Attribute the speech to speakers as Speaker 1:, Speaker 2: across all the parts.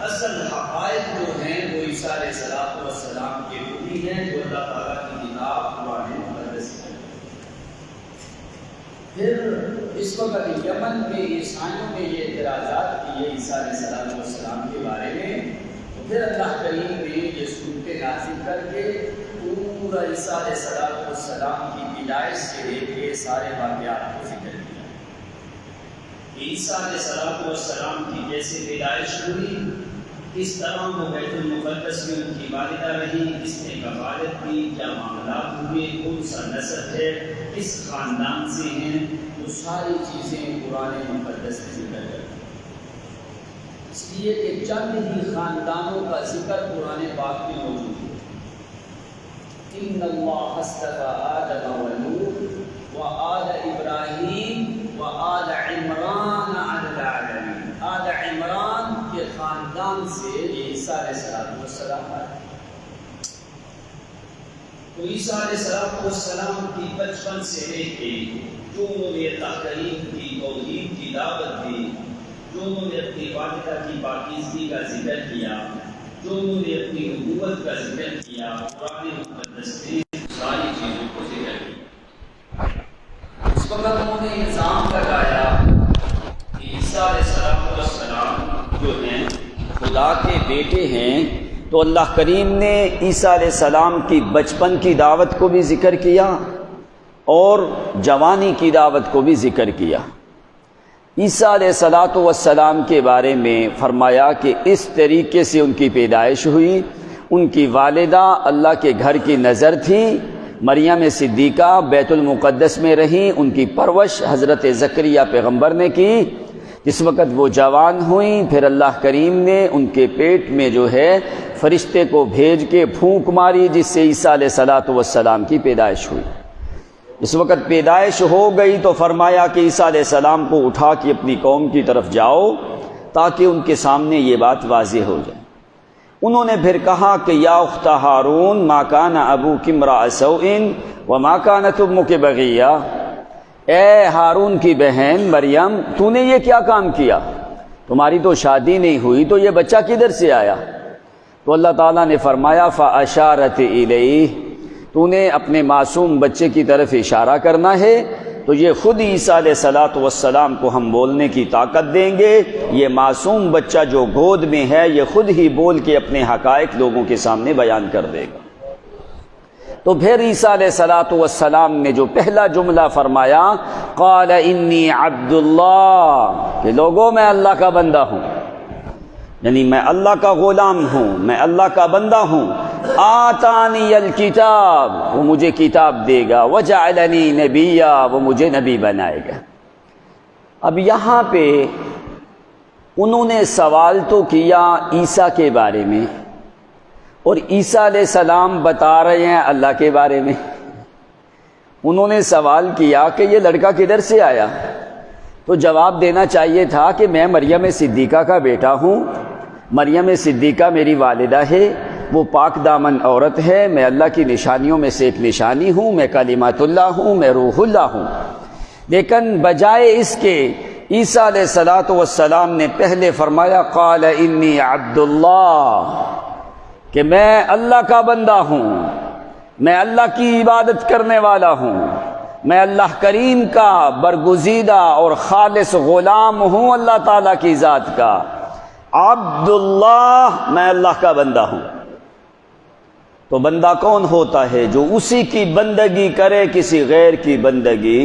Speaker 1: اصل حقائق جو ہیں وہ عیسیٰ علیہ السلام کے وہی ہیں جو اللہ تعالیٰ کی کتاب قرآن مقدس ہے۔ پھر اس وقت یمن میں عیسائیوں نے یہ اعتراضات کیے عیسیٰ علیہ السلام کے بارے میں، تو پھر اللہ کریم نے یہ صورتیں نازل کر کے پورا عیسیٰ علیہ السلام کی پیدائش سے لے کے سارے واقعات کو ذکر کیا۔ عیسیٰ علیہ السلام کی جیسے پیدائش ہوئی، کس طرح وہ بیت المقدس میں ان کی والدہ رہی، کس نے کفالت کی، کیا معاملات ہوئے، کون سا نسب ہے، کس خاندان سے ہیں، وہ ساری چیزیں قرآن مقدس میں ذکر کرتی ہیں۔ اس لیے کہ چند ہی خاندانوں کا ذکر قرآن پاک میں موجود ہے۔ ان اللہ اصطفیٰ آدم و نوح و آل ابراہیم و آل عمران علی العالمین۔ آل عمران کے خاندان سے یہ عیسیٰ علیہ السلام آئے۔ تو عیسیٰ علیہ السلام کی بچپن سے لے کے جو انہوں نے اللہ کریم کی توحید کی دعوت دی، جو انہوں نے اپنی والدہ کی پاکیزگی کا ذکر کیا، جو انہوں نے اپنی نبوت کا ذکر کیا، قرآن مقدس نے ساری چیزوں کو ذکر کیا۔ اس وقت انہوں نے الزام لگایا کہ عیسیٰ علیہ السلام جو ہیں خدا کے بیٹے ہیں، تو اللہ کریم نے عیسیٰ علیہ السلام کی بچپن کی دعوت کو بھی ذکر کیا اور جوانی کی دعوت کو بھی ذکر کیا۔ عیسیٰ علیہ السلام کے بارے میں فرمایا کہ اس طریقے سے ان کی پیدائش ہوئی، ان کی والدہ اللہ کے گھر کی نظر تھی، مریم صدیقہ بیت المقدس میں رہیں، ان کی پرورش حضرت زکریہ پیغمبر نے کی۔ جس وقت وہ جوان ہوئیں، پھر اللہ کریم نے ان کے پیٹ میں جو ہے فرشتے کو بھیج کے پھونک ماری، جس سے عیسیٰ علیہ السلام کی پیدائش ہوئی۔ اس وقت پیدائش ہو گئی تو فرمایا کہ عیسیٰ علیہ السلام کو اٹھا کے اپنی قوم کی طرف جاؤ تاکہ ان کے سامنے یہ بات واضح ہو جائے۔ انہوں نے پھر کہا کہ یا اخت ہارون ما کان ابوک امرأ سوء وما کانت امک بغیہ، اے ہارون کی بہن مریم، تو نے یہ کیا کام کیا؟ تمہاری تو شادی نہیں ہوئی، تو یہ بچہ کدھر سے آیا؟ تو اللہ تعالیٰ نے فرمایا فاشارت الیہ، تو نے اپنے معصوم بچے کی طرف اشارہ کرنا ہے، تو یہ خود عیسیٰ علیہ السلام کو ہم بولنے کی طاقت دیں گے۔ یہ معصوم بچہ جو گود میں ہے یہ خود ہی بول کے اپنے حقائق لوگوں کے سامنے بیان کر دے گا۔ تو پھر عیسیٰ علیہ السلام نے جو پہلا جملہ فرمایا قال انی عبد اللہ، کہ لوگوں میں اللہ کا بندہ ہوں، یعنی میں اللہ کا غلام ہوں، میں اللہ کا بندہ ہوں۔ آتانی الکتاب، وہ مجھے کتاب دے گا، وجعلنی نبیا، وہ مجھے نبی بنائے گا۔ اب یہاں پہ انہوں نے سوال تو کیا عیسیٰ کے بارے میں، اور عیسیٰ علیہ السلام بتا رہے ہیں اللہ کے بارے میں۔ انہوں نے سوال کیا کہ یہ لڑکا کدھر سے آیا، تو جواب دینا چاہیے تھا کہ میں مریم صدیقہ کا بیٹا ہوں، مریم صدیقہ میری والدہ ہے، وہ پاک دامن عورت ہے، میں اللہ کی نشانیوں میں سے ایک نشانی ہوں، میں کلمات اللہ ہوں، میں روح اللہ ہوں۔ لیکن بجائے اس کے عیسیٰ علیہ السلام نے پہلے فرمایا قال انی عبد اللہ، کہ میں اللہ کا بندہ ہوں، میں اللہ کی عبادت کرنے والا ہوں، میں اللہ کریم کا برگزیدہ اور خالص غلام ہوں، اللہ تعالیٰ کی ذات کا عبداللہ، میں اللہ کا بندہ ہوں۔ تو بندہ کون ہوتا ہے؟ جو اسی کی بندگی کرے، کسی غیر کی بندگی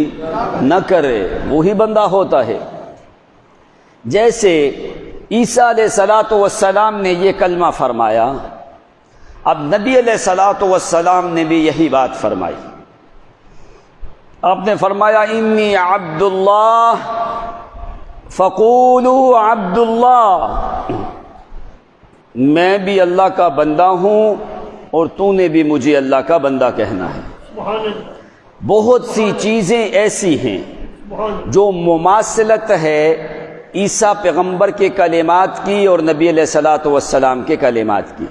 Speaker 1: نہ کرے، وہی بندہ ہوتا ہے۔ جیسے عیسیٰ علیہ السلام نے یہ کلمہ فرمایا، اب نبی علیہ السلام نے بھی یہی بات فرمائی۔ آپ نے فرمایا انی عبد اللہ فقولوا عبد اللہ، میں بھی اللہ کا بندہ ہوں اور تو نے بھی مجھے اللہ کا بندہ کہنا ہے۔ بہت سی چیزیں ایسی ہیں جو مماثلت ہے عیسیٰ پیغمبر کے کلمات کی اور نبی علیہ السلام کے کلمات کی۔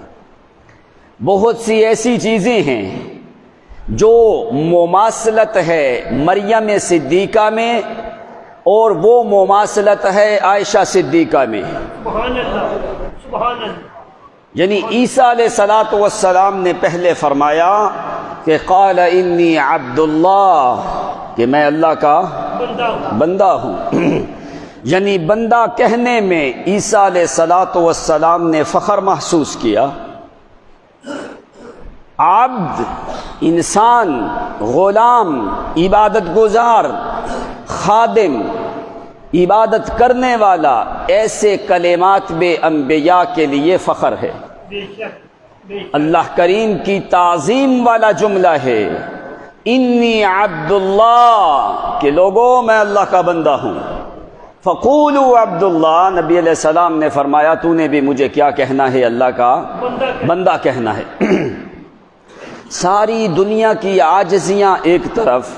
Speaker 1: بہت سی ایسی چیزیں ہیں جو مماثلت ہے مریم صدیقہ میں
Speaker 2: اور وہ مماثلت ہے عائشہ صدیقہ میں.
Speaker 3: سبحان اللہ سبحان اللہ.
Speaker 2: یعنی عیسیٰ علیہ الصلوۃ والسلام نے پہلے فرمایا کہ قال انی عبد اللہ، کہ میں اللہ کا بندہ ہوں. یعنی بندہ کہنے میں عیسیٰ علیہ الصلوۃ والسلام نے فخر محسوس کیا. عبد انسان، غلام، عبادت گزار، خادم، عبادت کرنے والا، ایسے کلمات بے انبیاء کے لیے فخر ہے.
Speaker 3: بے شک بے شک.
Speaker 2: اللہ کریم کی تعظیم والا جملہ ہے انی عبد اللہ، کہ لوگوں میں اللہ کا بندہ ہوں. فقولوا عبد اللہ، نبی علیہ السلام نے فرمایا تو نے بھی مجھے کیا کہنا ہے؟ اللہ کا بندہ کہنا ہے. ساری دنیا کی عاجزیاں ایک طرف،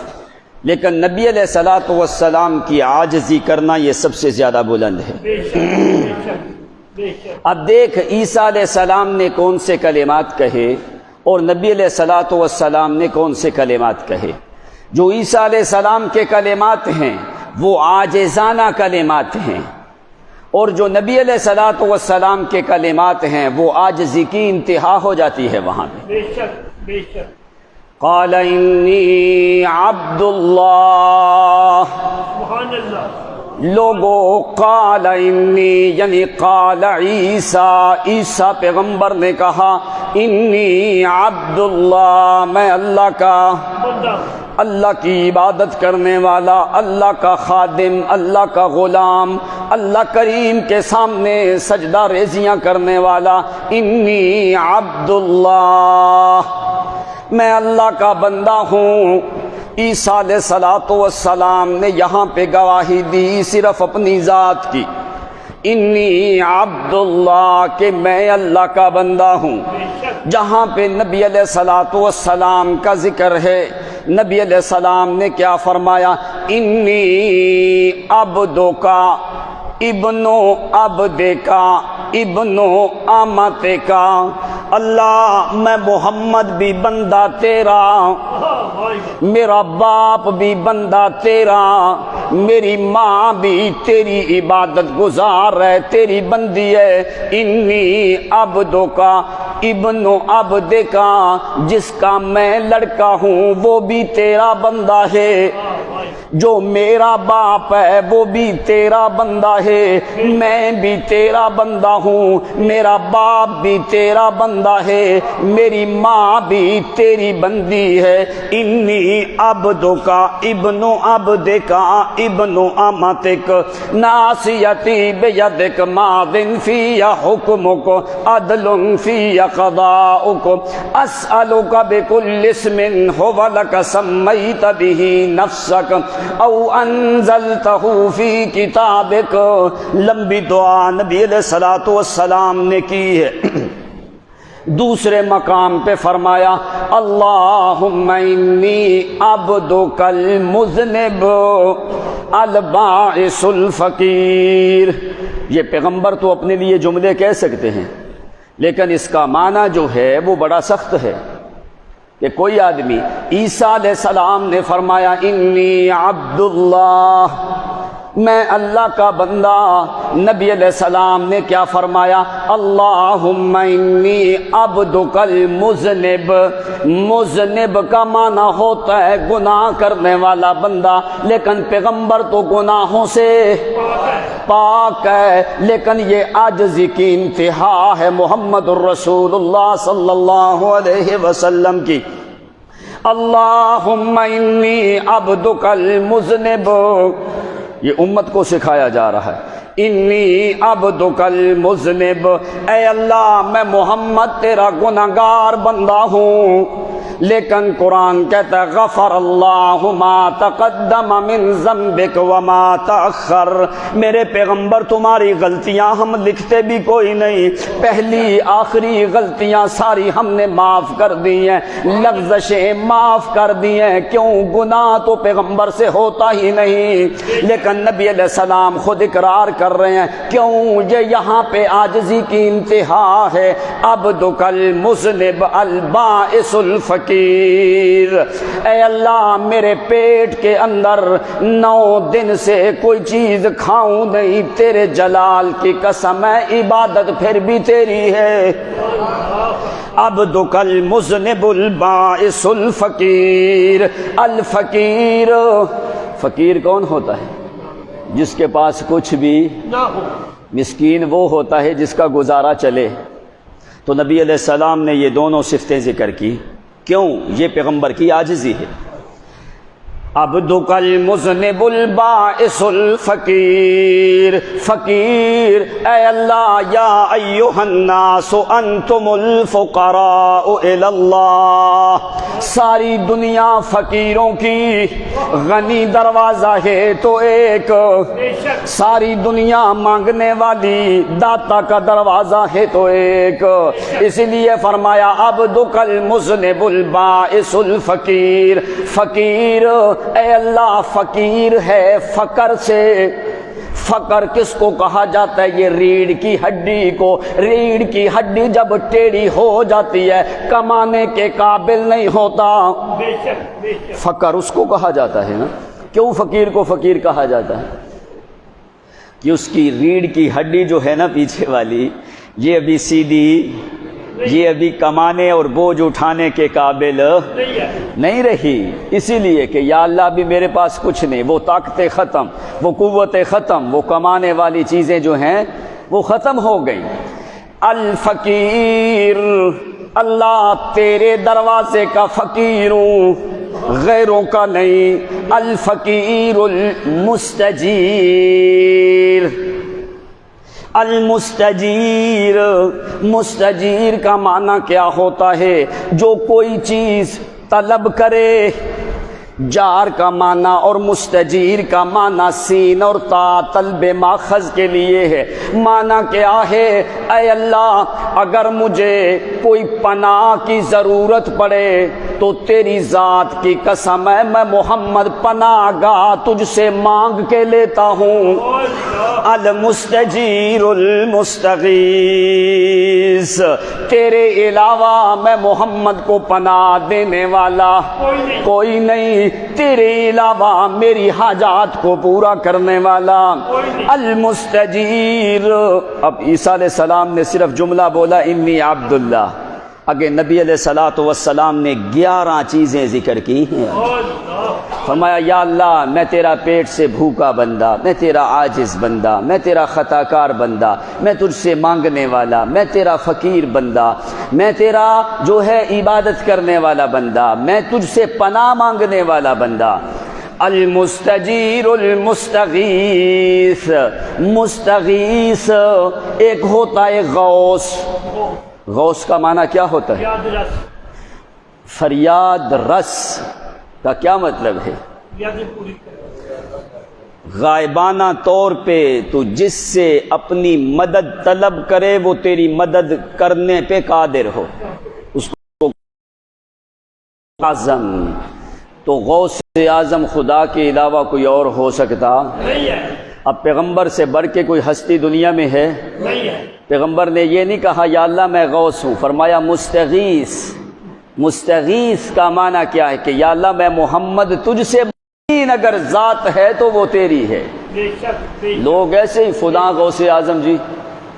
Speaker 2: لیکن نبی علیہ الصلوۃ والسلام کی عاجزی کرنا یہ سب سے زیادہ بلند ہے.
Speaker 3: بے شک بے شک بے شک.
Speaker 2: اب دیکھ عیسیٰ علیہ السلام نے کون سے کلمات کہے اور نبی علیہ الصلوۃ والسلام نے کون سے کلمات کہے. جو عیسیٰ علیہ السلام کے کلمات ہیں وہ عاجزانہ کلمات ہیں، اور جو نبی علیہ الصلوۃ والسلام کے کلمات ہیں وہ عاجزی کی انتہا ہو جاتی ہے وہاں پہ.
Speaker 3: بے شک بے شک.
Speaker 2: قال انی عبد اللہ.
Speaker 3: سبحان اللہ.
Speaker 2: لوگو قال انی، یعنی قال عیسیٰ، عیسیٰ پیغمبر نے کہا انی عبد اللہ، میں اللہ کا،
Speaker 3: بندہ.
Speaker 2: اللہ کی عبادت کرنے والا، اللہ کا خادم، اللہ کا غلام، اللہ کریم کے سامنے سجدہ ریزیاں کرنے والا. انی عبد اللہ، میں اللہ کا بندہ ہوں. عیسیٰ علیہ الصلوۃ والسلام نے یہاں پہ گواہی دی صرف اپنی ذات کی، انی عبد اللہ، کہ میں اللہ کا بندہ ہوں. جہاں پہ نبی علیہ الصلوۃ والسلام کا ذکر ہے، نبی علیہ السلام نے کیا فرمایا؟ انی عبدک ابنو عبدک ابنو امتک. اللہ میں محمد بھی بندہ تیرا، میرا باپ بھی بندہ تیرا، میری ماں بھی تیری عبادت گزار ہے، تیری بندی ہے. انی عبدک ابنو عبدک، جس کا میں لڑکا ہوں وہ بھی تیرا بندہ ہے، جو میرا باپ ہے وہ بھی تیرا بندہ ہے، میں بھی تیرا بندہ ہوں، میرا باپ بھی تیرا بندہ ہے، میری ماں بھی تیری بندی ہے. انی عبدک ابن عبدک ابن امتک ناصیتی بیدک ماض فی حکمک عدل فی قضاؤک اسألک بکل اسم هو لک سمیت به نفسک او انزلتہ فی کتابک. لمبی دعا نبی علیہ الصلوۃ والسلام نے کی ہے. دوسرے مقام پہ فرمایا اللہم انی عبدک المذنب البائس الفقیر. یہ پیغمبر تو اپنے لیے جملے کہہ سکتے ہیں، لیکن اس کا معنی جو ہے وہ بڑا سخت ہے کہ کوئی آدمی، عیسیٰ علیہ السلام نے فرمایا انی عبد اللہ، میں اللہ کا بندہ. نبی علیہ السلام نے کیا فرمایا؟ اللہم انی عبدک المذنب. مذنب کا معنی ہوتا ہے گناہ کرنے والا بندہ، لیکن پیغمبر تو گناہوں سے پاک ہے، لیکن یہ عاجزی کی انتہا ہے محمد الرسول اللہ صلی اللہ علیہ وسلم کی. اللہم انی عبدک المذنب، یہ امت کو سکھایا جا رہا ہے. انی عبدک المذنب، اے اللہ میں محمد تیرا گناہگار بندہ ہوں، لیکن قرآن کہتا ہے غفر اللہ ما تقدم من ذنبک وما تأخر. میرے پیغمبر تمہاری غلطیاں ہم لکھتے بھی کوئی نہیں، پہلی آخری غلطیاں ساری ہم نے معاف کر دی ہیں، لغزشیں معاف کر دی ہیں. کیوں؟ گناہ تو پیغمبر سے ہوتا ہی نہیں، لیکن نبی علیہ السلام خود اقرار کر رہے ہیں. کیوں؟ یہ یہاں پہ عاجزی کی انتہا ہے. عبدک المذنب البائس الفقیر. فقیر، اے اللہ میرے پیٹ کے اندر 9 دن سے کوئی چیز کھاؤں نہیں، تیرے جلال کی قسم ہے عبادت پھر بھی تیری ہے۔ عبدک المذنب البائس الفقیر، الفقیر، فقیر کون ہوتا ہے؟ جس کے پاس کچھ بھی
Speaker 3: نہ ہو۔
Speaker 2: مسکین وہ ہوتا ہے جس کا گزارا چلے۔ تو نبی علیہ السلام نے یہ دونوں صفتیں ذکر کی، کیوں؟ یہ پیغمبر کی عاجزی ہے۔ عبدک المذنب البائس الفقیر، فقیر، اے اللہ یا ایھا الناس انتم الفقراء الی اللہ، ساری دنیا فقیروں کی، غنی دروازہ ہے تو ایک،
Speaker 3: بے شک
Speaker 2: ساری دنیا مانگنے والی، داتا کا دروازہ ہے تو ایک، اس لیے فرمایا عبدک المذنب البائس الفقیر، فقیر، اے اللہ فقیر ہے فقر سے۔ فقر کس کو کہا جاتا ہے؟ یہ ریڑھ کی ہڈی کو، ریڑھ کی ہڈی جب ٹیڑھی ہو جاتی ہے کمانے کے قابل نہیں ہوتا،
Speaker 3: بے شک بے شک
Speaker 2: فقر اس کو کہا جاتا ہے نا۔ کیوں فقیر کو فقیر کہا جاتا ہے؟ کہ اس کی ریڑھ کی ہڈی جو ہے نا پیچھے والی، یہ ابھی سیدھی، یہ ابھی کمانے اور بوجھ اٹھانے کے قابل
Speaker 3: نہیں ہے۔
Speaker 2: نہیں رہی، اسی لیے کہ یا اللہ ابھی میرے پاس کچھ نہیں، وہ طاقتیں ختم، وہ قوتیں ختم، وہ کمانے والی چیزیں جو ہیں وہ ختم ہو گئیں۔ الفقیر، اللہ تیرے دروازے کا فقیر ہوں، غیروں کا نہیں۔ الفقیر المستجیر، المستجیر، مستجیر کا معنی کیا ہوتا ہے؟ جو کوئی چیز طلب کرے، جار کا معنی اور مستجیر کا معنی سین اور تا طلب ماخذ کے لیے ہے۔ معنی کیا ہے؟ اے اللہ اگر مجھے کوئی پناہ کی ضرورت پڑے تو تیری ذات کی قسم ہے میں محمد پناہ گاہ تجھ سے مانگ کے لیتا ہوں۔ المستجیر المستغیث، تیرے علاوہ میں محمد کو پناہ دینے والا کوئی نہیں، تیرے علاوہ میری حاجات کو پورا کرنے والا۔ المستجیر، اب عیسیٰ علیہ السلام نے صرف جملہ بولا انی عبداللہ، اگے نبی علیہ الصلوۃ والسلام نے 11 چیزیں ذکر کی ہیں۔ فرمایا یا اللہ میں تیرا پیٹ سے بھوکا بندہ، میں تیرا عاجز بندہ، میں تیرا خطا کار بندہ، میں تجھ سے مانگنے والا، میں تیرا فقیر بندہ، میں تیرا جو ہے عبادت کرنے والا بندہ، میں تجھ سے پناہ مانگنے والا بندہ۔ المستجیر المستغیث، مستغیث ایک ہوتا ہے غوث، غوث کا معنی کیا ہوتا ہے؟
Speaker 3: یاد رس،
Speaker 2: فریاد رس کا کیا مطلب ہے؟
Speaker 3: یاد پوری کر،
Speaker 2: غائبانہ طور پہ تو جس سے اپنی مدد طلب کرے وہ تیری مدد کرنے پہ قادر ہو، اس کو اعظم۔ تو غوث اعظم خدا کے علاوہ کوئی اور ہو سکتا؟
Speaker 3: نہیں ہے،
Speaker 2: اب پیغمبر سے بڑھ کے کوئی ہستی دنیا میں ہے؟
Speaker 3: نہیں ہے۔
Speaker 2: پیغمبر نے یہ نہیں کہا یا اللہ میں غوث ہوں، فرمایا مستغیث۔ مستغیث کا معنی کیا ہے؟ کہ یا اللہ میں محمد تجھ سے اگر ذات ہے تو وہ تیری ہے۔
Speaker 3: بے شک بے شک،
Speaker 2: لوگ ایسے ہی خدا غوث اعظم، جی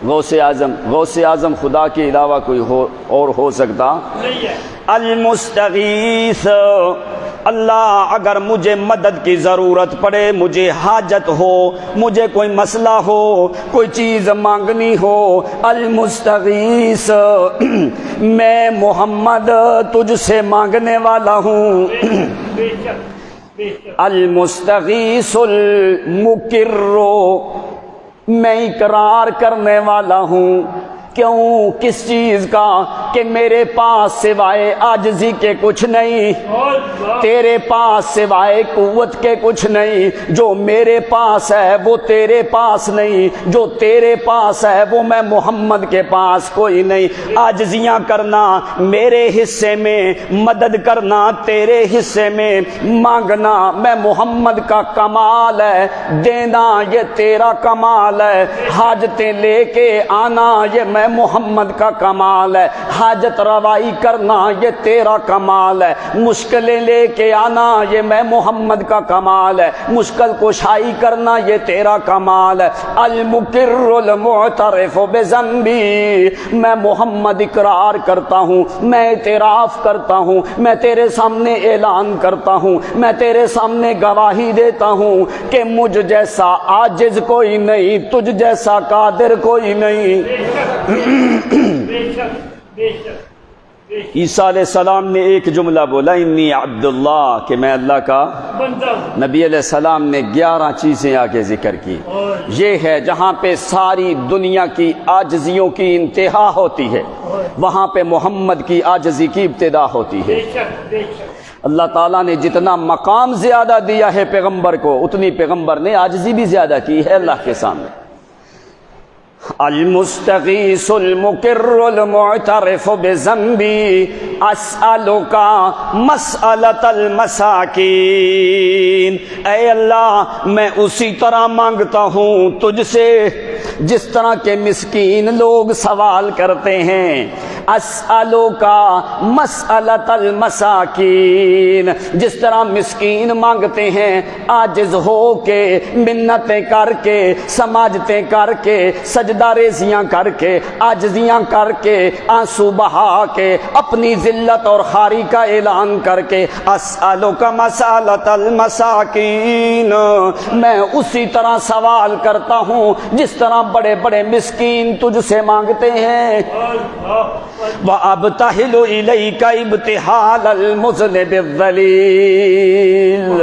Speaker 2: غوث اعظم، غوث اعظم خدا کے علاوہ کوئی اور ہو سکتا؟
Speaker 3: نہیں ہے۔
Speaker 2: المستغیث، اللہ اگر مجھے مدد کی ضرورت پڑے، مجھے حاجت ہو، مجھے کوئی مسئلہ ہو، کوئی چیز مانگنی ہو، المستغیث میں محمد تجھ سے مانگنے والا ہوں۔
Speaker 3: بے شک بے شک،
Speaker 2: المستغیث المقر، میں اقرار کرنے والا ہوں۔ کیوں؟ کس چیز کا؟ کہ میرے پاس سوائے عاجزی کے کچھ نہیں، تیرے پاس سوائے قوت کے کچھ نہیں، جو میرے پاس ہے وہ تیرے پاس نہیں، جو تیرے پاس ہے وہ میں محمد کے پاس کوئی نہیں۔ عاجزیاں کرنا میرے حصے میں، مدد کرنا تیرے حصے میں، مانگنا میں محمد کا کمال ہے، دینا یہ تیرا کمال ہے، حاجتیں لے کے آنا یہ میں محمد کا کمال ہے، حاجت روائی کرنا یہ تیرا کمال ہے، مشکلیں لے کے آنا یہ میں محمد کا کمال ہے، مشکل کشائی کرنا یہ تیرا کمال ہے۔ المقر المعترف بذنبی، میں محمد اقرار کرتا ہوں، میں اعتراف کرتا ہوں، میں تیرے سامنے اعلان کرتا ہوں، میں تیرے سامنے گواہی دیتا ہوں کہ مجھ جیسا عاجز کوئی نہیں، تجھ جیسا قادر کوئی نہیں۔
Speaker 3: بے شک بے شک بے شک
Speaker 2: عیسیٰ علیہ السلام نے ایک جملہ بولا، انی عبداللہ، کہ میں اللہ کا
Speaker 3: بندہ ہوں۔
Speaker 2: نبی علیہ السلام نے 11 چیزیں آگے ذکر کی۔
Speaker 3: اور
Speaker 2: یہ ہے جہاں پہ ساری دنیا کی عاجزیوں کی انتہا ہوتی ہے، وہاں پہ محمد کی عاجزی کی ابتدا ہوتی ہے۔
Speaker 3: بے شک بے شک
Speaker 2: اللہ تعالیٰ نے جتنا مقام زیادہ دیا ہے پیغمبر کو، اتنی پیغمبر نے عاجزی بھی زیادہ کی ہے اللہ کے سامنے۔ المستغیث المقر المعترف بذنبی اسألک مسألۃ المساکین، اے اللہ میں اسی طرح مانگتا ہوں تجھ سے جس طرح کے مسکین لوگ سوال کرتے ہیں۔ اسألک مسألۃ المساکین، جس طرح مسکین مانگتے ہیں عاجز ہو کے، منتیں کر کے، سماجتیں کر کے، سجدہ ریزیاں کر کے، عاجزیاں کر کے، آنسو بہا کے، اپنی ذلت اور خواری کا اعلان کر کے، اسألک مسألۃ المساکین، میں اسی طرح سوال کرتا ہوں جس طرح بڑے بڑے مسکین تجھ سے مانگتے ہیں۔ وَأَبْتَحِلُ إِلَيْكَ ابْتِحَالَ الْمُذْنِبِ الذَّلِيلِ۔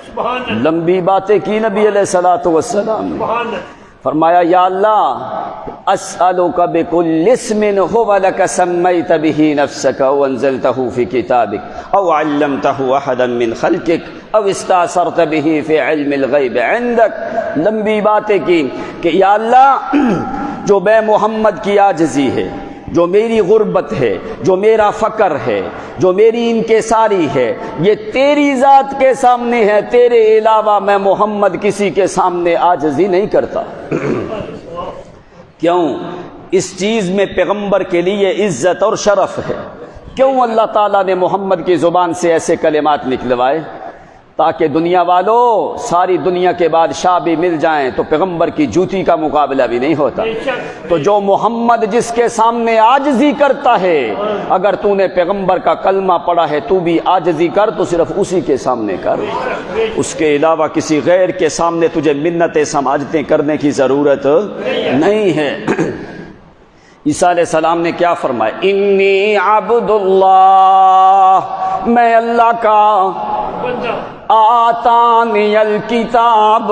Speaker 3: سبحان اللہ
Speaker 2: لمبی باتیں کی نبی علیہ الصلوۃ والسلام نے،
Speaker 3: سبحان اللہ
Speaker 2: فرمایا یا اللہ اسألک بکل اسم هو لک سمیت به نفسک او انزلته فی کتابک او علمته احدا من خلقک او استاثرت به فی علم الغیب عندک۔ لمبی باتیں کی کہ یا اللہ جو بے محمد کی عاجزی ہے، جو میری غربت ہے، جو میرا فقر ہے، جو میری انکساری ہے، یہ تیری ذات کے سامنے ہے، تیرے علاوہ میں محمد کسی کے سامنے عاجزی نہیں کرتا۔ کیوں؟ اس چیز میں پیغمبر کے لیے عزت اور شرف ہے۔ کیوں اللہ تعالیٰ نے محمد کی زبان سے ایسے کلمات نکلوائے؟ تاکہ دنیا والوں، ساری دنیا کے بادشاہ بھی مل جائیں تو پیغمبر کی جوتی کا مقابلہ بھی نہیں ہوتا۔
Speaker 3: بے شک
Speaker 2: تو جو محمد جس کے سامنے عاجزی کرتا ہے، اگر تو نے پیغمبر کا کلمہ پڑھا ہے تو بھی عاجزی کر، تو صرف اسی کے سامنے کر، اس کے علاوہ کسی غیر کے سامنے تجھے منتیں سماجتیں کرنے کی ضرورت نہیں ہے۔ عیسیٰ علیہ السلام نے کیا فرمایا؟ انی عبد اللہ، میں اللہ کا،
Speaker 3: بندہ
Speaker 2: آتانی الکتاب،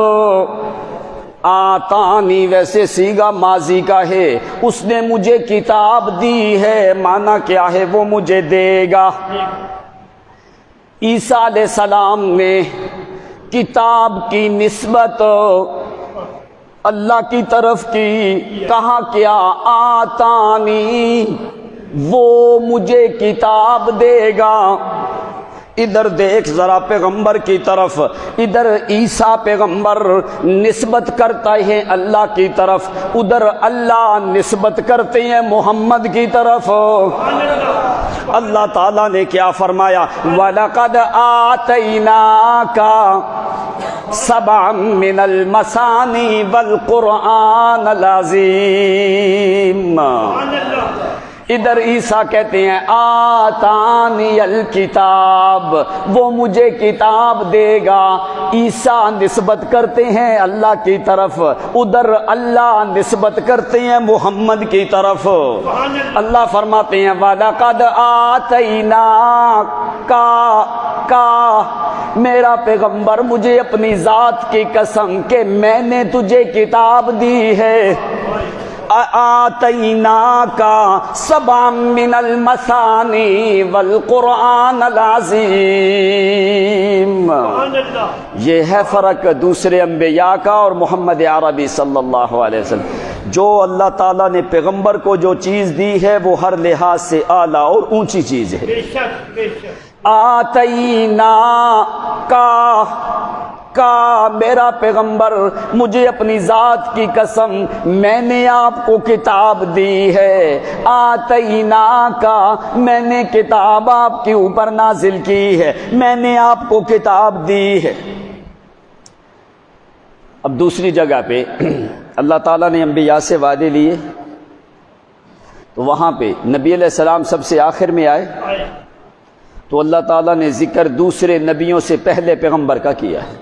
Speaker 2: آتانی ویسے صیغہ ماضی کا ہے، اس نے مجھے کتاب دی ہے، معنی کیا ہے؟ وہ مجھے دے گا۔ عیسیٰ علیہ السلام نے کتاب کی نسبت اللہ کی طرف کی، کہا کیا؟ آتانی، وہ مجھے کتاب دے گا۔ ادھر دیکھ ذرا پیغمبر کی طرف، ادھر عیسیٰ پیغمبر نسبت کرتا ہے اللہ کی طرف، ادھر اللہ نسبت کرتے ہیں محمد کی طرف۔ اللہ تعالیٰ نے کیا فرمایا؟ وَلَقَدْ آتَيْنَاكَ سَبْعًا مِّنَ الْمَثَانِي وَالْقُرْآنَ الْعَظِيمَ۔ ادھر عیسیٰ کہتے ہیں آتانی الکتاب، وہ مجھے کتاب دے گا۔ عیسیٰ نسبت کرتے ہیں اللہ کی طرف، ادھر اللہ نسبت کرتے ہیں محمد کی طرف۔ اللہ فرماتے ہیں وَلَقَدْ آتَيْنَاكَ، میرا پیغمبر مجھے اپنی ذات کی قسم کہ میں نے تجھے کتاب دی ہے۔ آتیناک سبعا من المثانی والقرآن العظیم۔ یہ ہے فرق دوسرے انبیاء کا اور محمد عربی صلی اللہ علیہ وسلم۔ جو اللہ تعالیٰ نے پیغمبر کو جو چیز دی ہے وہ ہر لحاظ سے اعلیٰ اور اونچی چیز ہے۔
Speaker 3: بے شک بے شک۔
Speaker 2: آتیناک پکا میرا پیغمبر مجھے اپنی ذات کی قسم میں نے آپ کو کتاب دی ہے، آتینا کا میں نے کتاب آپ کے اوپر نازل کی ہے، میں نے آپ کو کتاب دی ہے۔ اب دوسری جگہ پہ اللہ تعالیٰ نے انبیاء سے وعدے لیے تو وہاں پہ نبی علیہ السلام سب سے آخر میں آئے تو اللہ تعالیٰ نے ذکر دوسرے نبیوں سے پہلے پیغمبر کا کیا ہے۔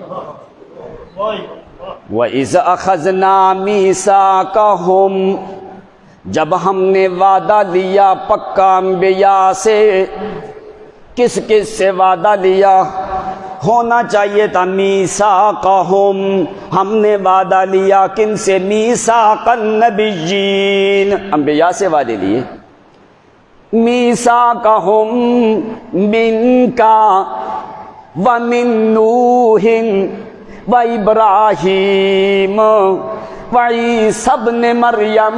Speaker 2: وَإِذْ أَخَذْنَا مِيثَاقَهُمْ، جب ہم نے وعدہ لیا پکا انبیاء سے، کس کس سے وعدہ لیا؟ ہونا چاہیے تھا میثاقہم، ہم نے وعدہ لیا کن سے؟ میثاق النبیین، انبیاء سے وعدے لیے۔ میثاقہم منکا ومن نوح وابراہیم وعیسی ابن مریم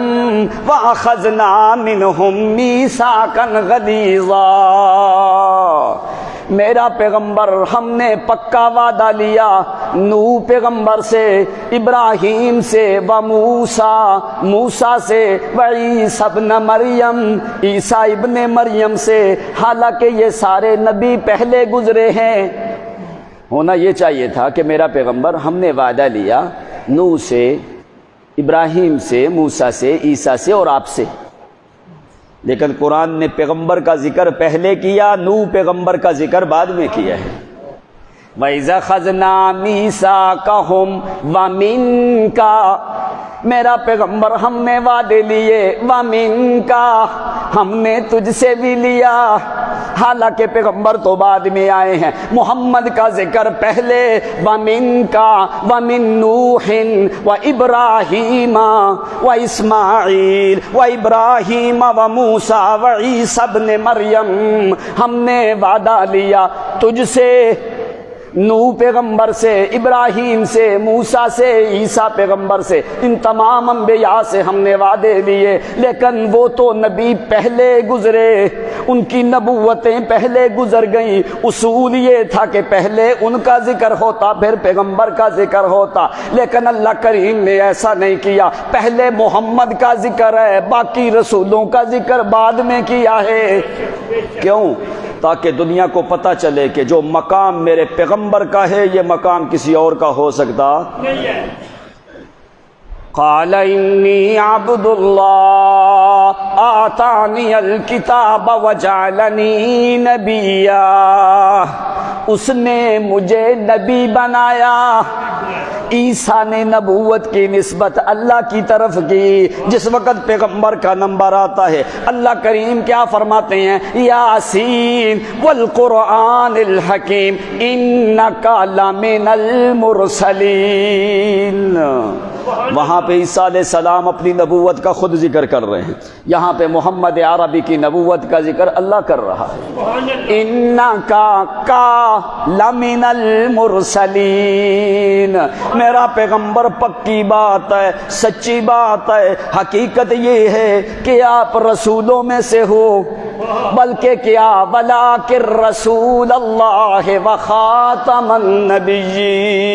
Speaker 2: واخذنا منہم میثاقا غلیظا۔ میرا پیغمبر ہم نے پکا وعدہ لیا نوح پیغمبر سے، ابراہیم سے، موسیٰ سے، وعیسی ابن مریم، عیسیٰ ابن مریم سے، حالانکہ یہ سارے نبی پہلے گزرے ہیں۔ ہونا یہ چاہیے تھا کہ میرا پیغمبر ہم نے وعدہ لیا نوح سے، ابراہیم سے، موسیٰ سے، عیسیٰ سے اور آپ سے، لیکن قرآن نے پیغمبر کا ذکر پہلے کیا، نوح پیغمبر کا ذکر بعد میں کیا ہے۔ وَإِذَا خَذْنَا مِيثَاقَهُمْ وَمِنْكَ، میرا پیغمبر ہم نے وعدے لیے، وَمِنْكَ، ہم نے تجھ سے بھی لیا، حالانکہ پیغمبر تو بعد میں آئے ہیں، محمد کا ذکر پہلے، وَمِنْكَ وَمِن نُوحٍ وَإِبْرَاهِيمَ وَإِسْمَاعِيلَ وَإِبْرَاهِيمَ وَمُوسَى وَعِيسَى ابْنِ مریم، ہم نے وعدہ لیا تجھ سے، نوح پیغمبر سے، ابراہیم سے، موسیٰ سے، عیسیٰ پیغمبر سے، ان تمام انبیاء سے ہم نے وعدے لیے، لیکن وہ تو نبی پہلے گزرے، ان کی نبوتیں پہلے گزر گئیں۔ اصول یہ تھا کہ پہلے ان کا ذکر ہوتا پھر پیغمبر کا ذکر ہوتا، لیکن اللہ کریم نے ایسا نہیں کیا، پہلے محمد کا ذکر ہے، باقی رسولوں کا ذکر بعد میں کیا ہے۔ کیوں؟ تاکہ دنیا کو پتہ چلے کہ جو مقام میرے پیغمبر کا ہے یہ مقام کسی اور کا ہو سکتا نہیں ہے۔ قال انی عبد اللہ آتانی الکتاب وجعلنی نبیا، اس نے مجھے نبی بنایا۔ عیسیٰ نے نبوت کی نسبت اللہ کی طرف کی، جس وقت پیغمبر کا نمبر آتا ہے اللہ کریم کیا فرماتے ہیں؟ یاسین والقرآن الحکیم انک لمن المرسلین۔ وہاں پہ عیسیٰ علیہ السلام اپنی نبوت کا خود ذکر کر رہے ہیں، یہاں پہ محمد عربی کی نبوت کا ذکر اللہ کر رہا ہے۔ انک لمن المرسلین، میرا پیغمبر پکی بات ہے، سچی بات ہے، حقیقت یہ ہے کہ آپ رسولوں میں سے ہو، بلکہ کیا ولیکن رسول اللہ وخاتم النبیین،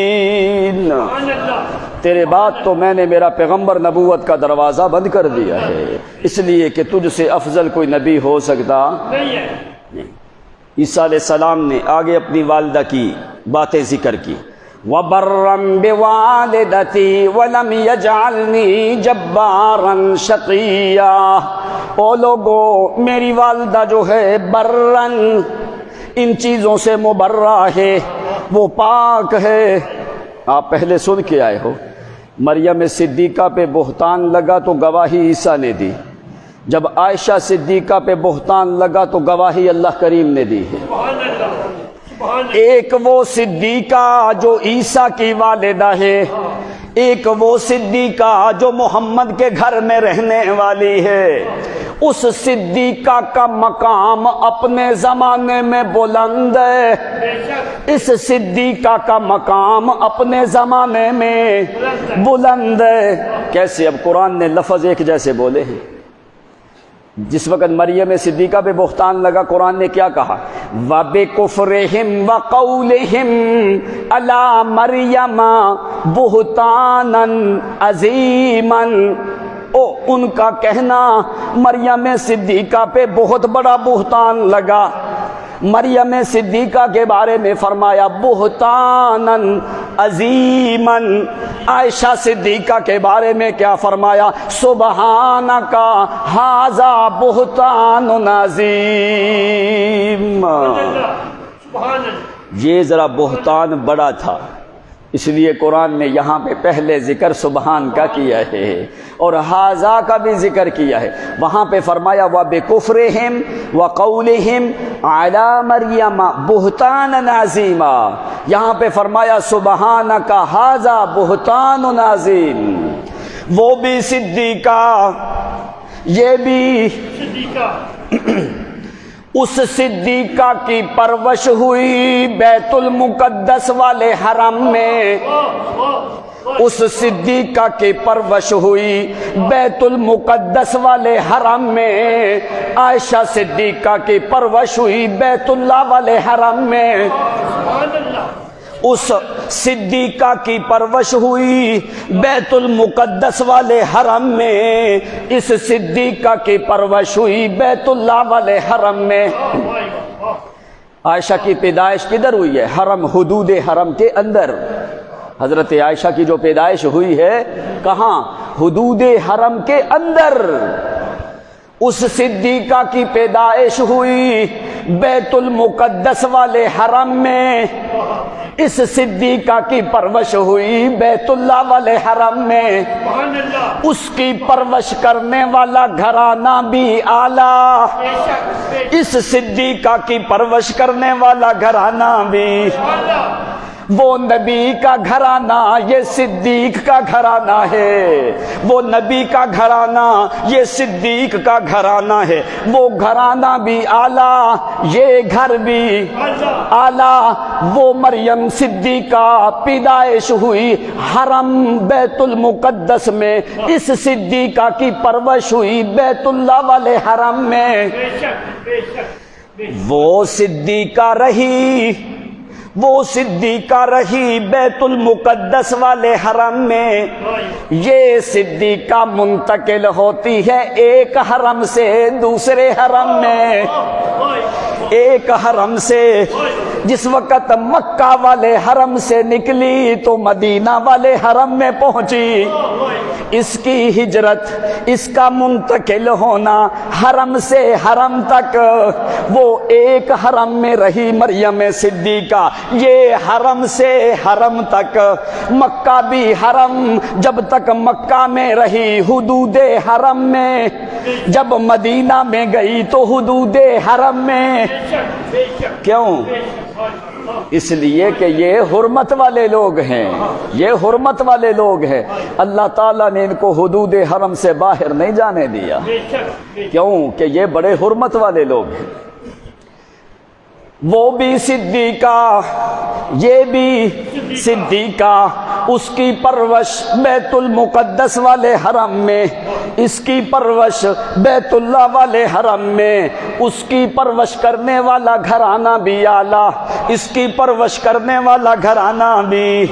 Speaker 2: تیرے بعد تو میں نے میرا پیغمبر نبوت کا دروازہ بند کر دیا ہے، اس لیے کہ تجھ سے افضل کوئی نبی ہو سکتا نہیں ہے۔ عیسیٰ علیہ السلام نے آگے اپنی والدہ کی باتیں ذکر کی، وَبَرًّا بِوَالِدَتِي وَلَمْ يَجْعَلْنِي جَبَّارًا شَقِيًّا۔ او لوگو، میری والدہ جو ہے برًّا، ان چیزوں سے مبرہ ہے، وہ پاک ہے۔ آپ پہلے سن کے آئے ہو، مریم صدیقہ پہ بہتان لگا تو گواہی عیسیٰ نے دی، جب عائشہ صدیقہ پہ بہتان لگا تو گواہی اللہ کریم نے دی ہے۔ ایک وہ صدیقہ جو عیسیٰ کی والدہ ہے، ایک وہ صدیقہ جو محمد کے گھر میں رہنے والی ہے۔ اس صدیقہ کا مقام اپنے زمانے میں بلند ہے، اس صدیقہ کا مقام اپنے زمانے میں بلند ہے۔ کیسے؟ اب قرآن نے لفظ ایک جیسے بولے ہیں، جس وقت مریم صدیقہ پہ بہتان لگا، قرآن نے کیا کہا؟ وَبِكُفْرِهِمْ وَقَوْلِهِمْ عَلَى مَرْيَمَ بُهْتَانًا عَظِيمًا، ان کا کہنا مریم صدیقہ پہ بہت بڑا بہتان لگا۔ مریم صدیقہ کے بارے میں فرمایا بہتانً عظیماً۔ عائشہ صدیقہ کے بارے میں کیا فرمایا؟ سبحانک ھذا بہتان عظیم۔
Speaker 3: سبحان اللہ۔
Speaker 2: یہ ذرا بہتان بڑا تھا، اس لیے قرآن نے یہاں پہ پہلے ذکر سبحان کا کیا ہے اور ھذا کا بھی ذکر کیا ہے۔ وہاں پہ فرمایا وَبِكُفْرِهِمْ وَقَوْلِهِمْ عَلَى مَرْيَمَ بُهْتَانًا عَظِيمًا، یہاں پہ فرمایا سبحانک ھذا بہتان عظیم۔ وہ بھی صدیقہ، یہ بھی
Speaker 3: صدیقہ،
Speaker 2: اس صدیقہ کی پرورش ہوئی بیت المقدس والے حرم میں، اس صدیقہ کی پرورش ہوئی بیت المقدس والے حرم میں، عائشہ صدیقہ کی پرورش ہوئی بیت اللہ والے حرم میں،
Speaker 3: سبحان اللہ۔
Speaker 2: اس صدیقہ کی پرورش ہوئی بیت المقدس والے حرم میں، اس صدیقہ کی پرورش ہوئی بیت اللہ والے حرم میں۔ عائشہ کی پیدائش کدھر ہوئی ہے؟ حرم، حدود حرم کے اندر۔ حضرت عائشہ کی جو پیدائش ہوئی ہے کہاں؟ حدود حرم کے اندر۔ اس صدیقہ کی پیدائش ہوئی بیت المقدس والے حرم میں، اس صدیقہ کی پرورش ہوئی بیت اللہ والے حرم میں۔
Speaker 3: سبحان اللہ۔
Speaker 2: اس کی پرورش کرنے والا گھرانہ بھی اعلیٰ،
Speaker 3: بے شک، بے شک۔
Speaker 2: اس صدیقہ کی پرورش کرنے والا گھرانہ بھی،
Speaker 3: سبحان اللہ۔
Speaker 2: وہ نبی کا گھرانہ یہ صدیق کا گھرانہ ہے، وہ نبی کا گھرانہ یہ صدیق کا گھرانہ ہے۔ وہ گھرانہ بھی اعلیٰ، یہ گھر بھی اعلیٰ۔ وہ مریم صدیقہ پیدائش ہوئی حرم بیت المقدس میں، اس صدیقہ کی پرورش ہوئی بیت اللہ والے حرم میں۔
Speaker 3: بے شک، بے شک، بے شک۔
Speaker 2: وہ صدیقہ رہی، وہ صدیقہ رہی بیت المقدس والے حرم میں۔ یہ صدیقہ منتقل ہوتی ہے ایک حرم سے دوسرے حرم میں، ایک حرم سے۔ جس وقت مکہ والے حرم سے نکلی تو مدینہ والے حرم میں پہنچی۔ اس کی ہجرت، اس کا منتقل ہونا حرم سے حرم تک، وہ ایک حرم میں رہی مریم صدیقہ، یہ حرم سے حرم تک۔ مکہ بھی حرم، جب تک مکہ میں رہی حدود حرم میں، جب مدینہ میں گئی تو حدود حرم میں۔ کیوں؟ اس لیے کہ یہ حرمت والے لوگ ہیں، یہ حرمت والے لوگ ہیں۔ اللہ تعالیٰ نے ان کو حدود حرم سے باہر نہیں جانے دیا، کیوں کہ یہ بڑے حرمت والے لوگ ہیں۔ وہ بھی صدیقہ، یہ بھی صدیقہ، اس کی پرورش بیت المقدس والے حرم میں، اس کی پرورش بیت اللہ والے حرم میں۔ اس کی پرورش کرنے والا گھرانہ بھی اعلیٰ، اس کی پرورش کرنے والا گھرانہ بھی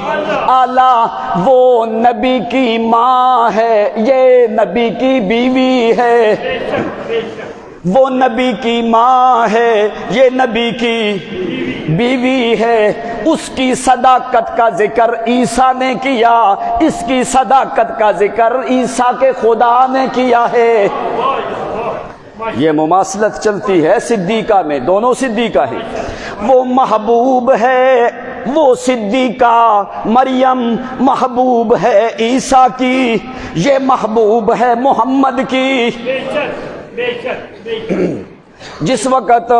Speaker 2: اعلیٰ۔ وہ نبی کی ماں ہے، یہ نبی کی بیوی ہے، وہ نبی کی ماں ہے، یہ نبی کی بیوی ہے۔ اس کی صداقت کا ذکر عیسیٰ نے کیا، اس کی صداقت کا ذکر عیسیٰ کے خدا نے کیا ہے۔ یہ مماثلت چلتی ہے صدیقہ میں، دونوں صدیقہ ہیں۔ وہ محبوب ہے، وہ صدیقہ مریم محبوب ہے عیسیٰ کی، یہ محبوب ہے محمد کی۔ جس وقت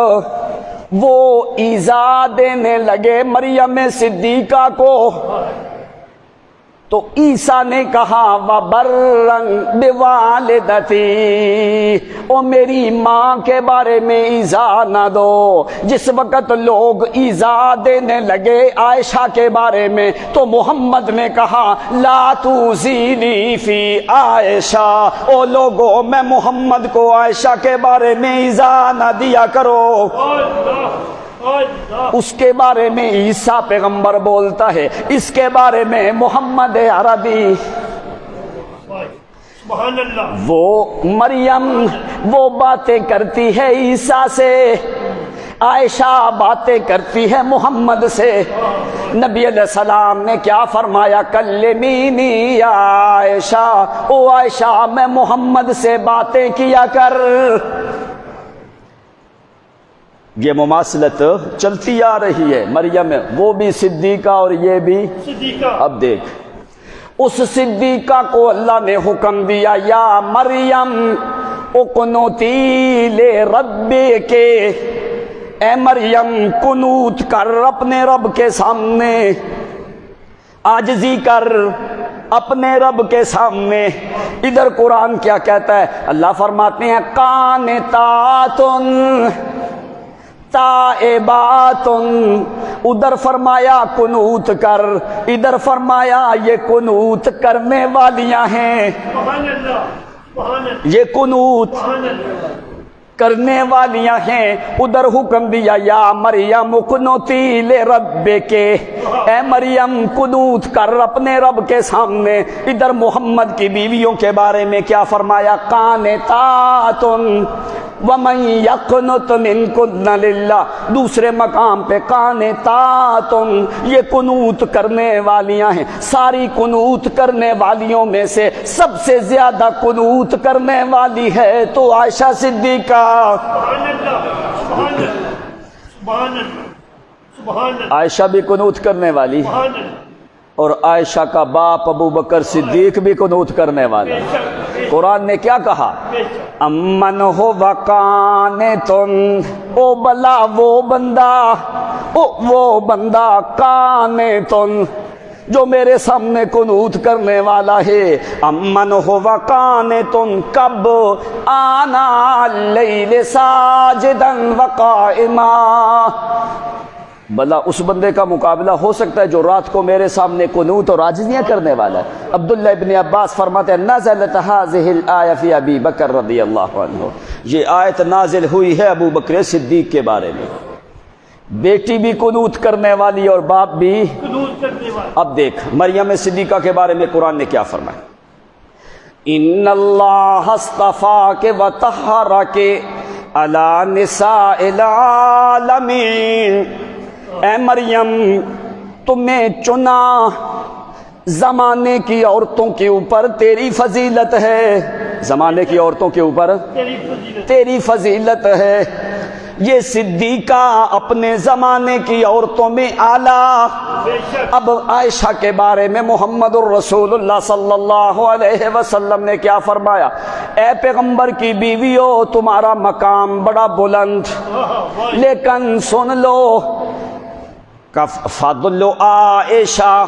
Speaker 2: وہ ایذا دینے لگے مریم صدیقہ کو، تو عیسیٰ نے کہا وَبَرًّا بِوَالِدَتِي، او میری ماں کے بارے میں ایذا نہ دو۔ جس وقت لوگ ایذا دینے لگے عائشہ کے بارے میں تو محمد نے کہا لا تُوذِینِی فی عائشہ، او لوگو میں محمد کو عائشہ کے بارے میں ایذا نہ دیا کرو۔ اس کے بارے میں عیسیٰ پیغمبر بولتا ہے، اس کے بارے میں محمد عربی،
Speaker 3: سبحان اللہ،
Speaker 2: وہ مریم وہ باتیں کرتی ہے عیسیٰ سے، عائشہ باتیں کرتی ہے محمد سے۔ نبی علیہ السلام نے کیا فرمایا؟ کلمینی یا عائشہ، او عائشہ میں محمد سے باتیں کیا کر۔ یہ مماثلت چلتی آ رہی ہے، مریم وہ بھی صدیقہ اور یہ بھی
Speaker 3: صدیقہ۔
Speaker 2: اب دیکھ، اس صدیقہ کو اللہ نے حکم دیا یا مریم اقنوتی لے رب کے، اے مریم قنوت کر اپنے رب کے سامنے، عاجزی کر اپنے رب کے سامنے۔ ادھر قرآن کیا کہتا ہے؟ اللہ فرماتے ہیں قانتاتن تائباتن، ادھر فرمایا قنوت کر، ادھر فرمایا یہ قنوت کرنے والیاں ہیں،
Speaker 3: سبحان اللہ، سبحان اللہ،
Speaker 2: یہ قنوت
Speaker 3: سبحان اللہ،
Speaker 2: کرنے والیاں ہیں۔ ادھر حکم دیا یا مریم قنوتی لے رب کے، اے مریم قنوت کر اپنے رب کے سامنے۔ ادھر محمد کی بیویوں کے بارے میں کیا فرمایا؟ قانتاتن وَمَن يَقْنُتْ مِنكُنَّ لِلَّهِ، دوسرے مقام پہ قانتاتن، یہ قنوت کرنے والیاں ہیں۔ ساری قنوت کرنے والیوں میں سے سب سے زیادہ قنوت کرنے والی ہے تو عائشہ صدیقہ۔
Speaker 3: سبحان اللہ، سبحان اللہ، سبحان اللہ، سبحان اللہ،
Speaker 2: عائشہ بھی قنوت کرنے والی،
Speaker 3: سبحان اللہ،
Speaker 2: اور عائشہ کا باپ ابو بکر صدیق بھی قنوت کرنے والا۔
Speaker 3: بے شک،
Speaker 2: قرآن نے کیا کہا؟
Speaker 3: بے شک،
Speaker 2: امن ہو وقانتن، او بلا وہ بندہ، او وہ بندہ قانتن جو میرے سامنے قنوت کرنے والا ہے۔ امن ہو وقانتن، کب؟ آنا اللیل ساجدا وقائما، بھلا اس بندے کا مقابلہ ہو سکتا ہے جو رات کو میرے سامنے قنوت اور عاجزیاں کرنے والا ہے؟ عبداللہ ابن عباس فرماتے ہیں نزلت هذه الآیہ فی ابی بکر رضی اللہ عنہ، یہ آیت نازل ہوئی ہے ابو بکر صدیق کے بارے میں۔ بیٹی بھی قنوت کرنے والی اور باپ بھی۔
Speaker 3: قنوت کرنے والا۔
Speaker 2: اب دیکھ مریم صدیقہ کے بارے میں قرآن نے کیا فرمایا؟ ان اللہ اصطفاک وطہرک علی نساء العالمین، اے مریم تمہیں چنا زمانے کی عورتوں کے اوپر، تیری فضیلت ہے، زمانے کی عورتوں کے اوپر
Speaker 3: تیری فضیلت،
Speaker 2: تیری فضیلت ہے۔ یہ صدیقہ اپنے زمانے کی عورتوں میں اعلیٰ۔
Speaker 3: بے شک،
Speaker 2: اب عائشہ کے بارے میں محمد الرسول اللہ صلی اللہ علیہ وسلم نے کیا فرمایا؟ اے پیغمبر کی بیویوں تمہارا مقام بڑا بلند، لیکن سن لو کا فضل عائشہ،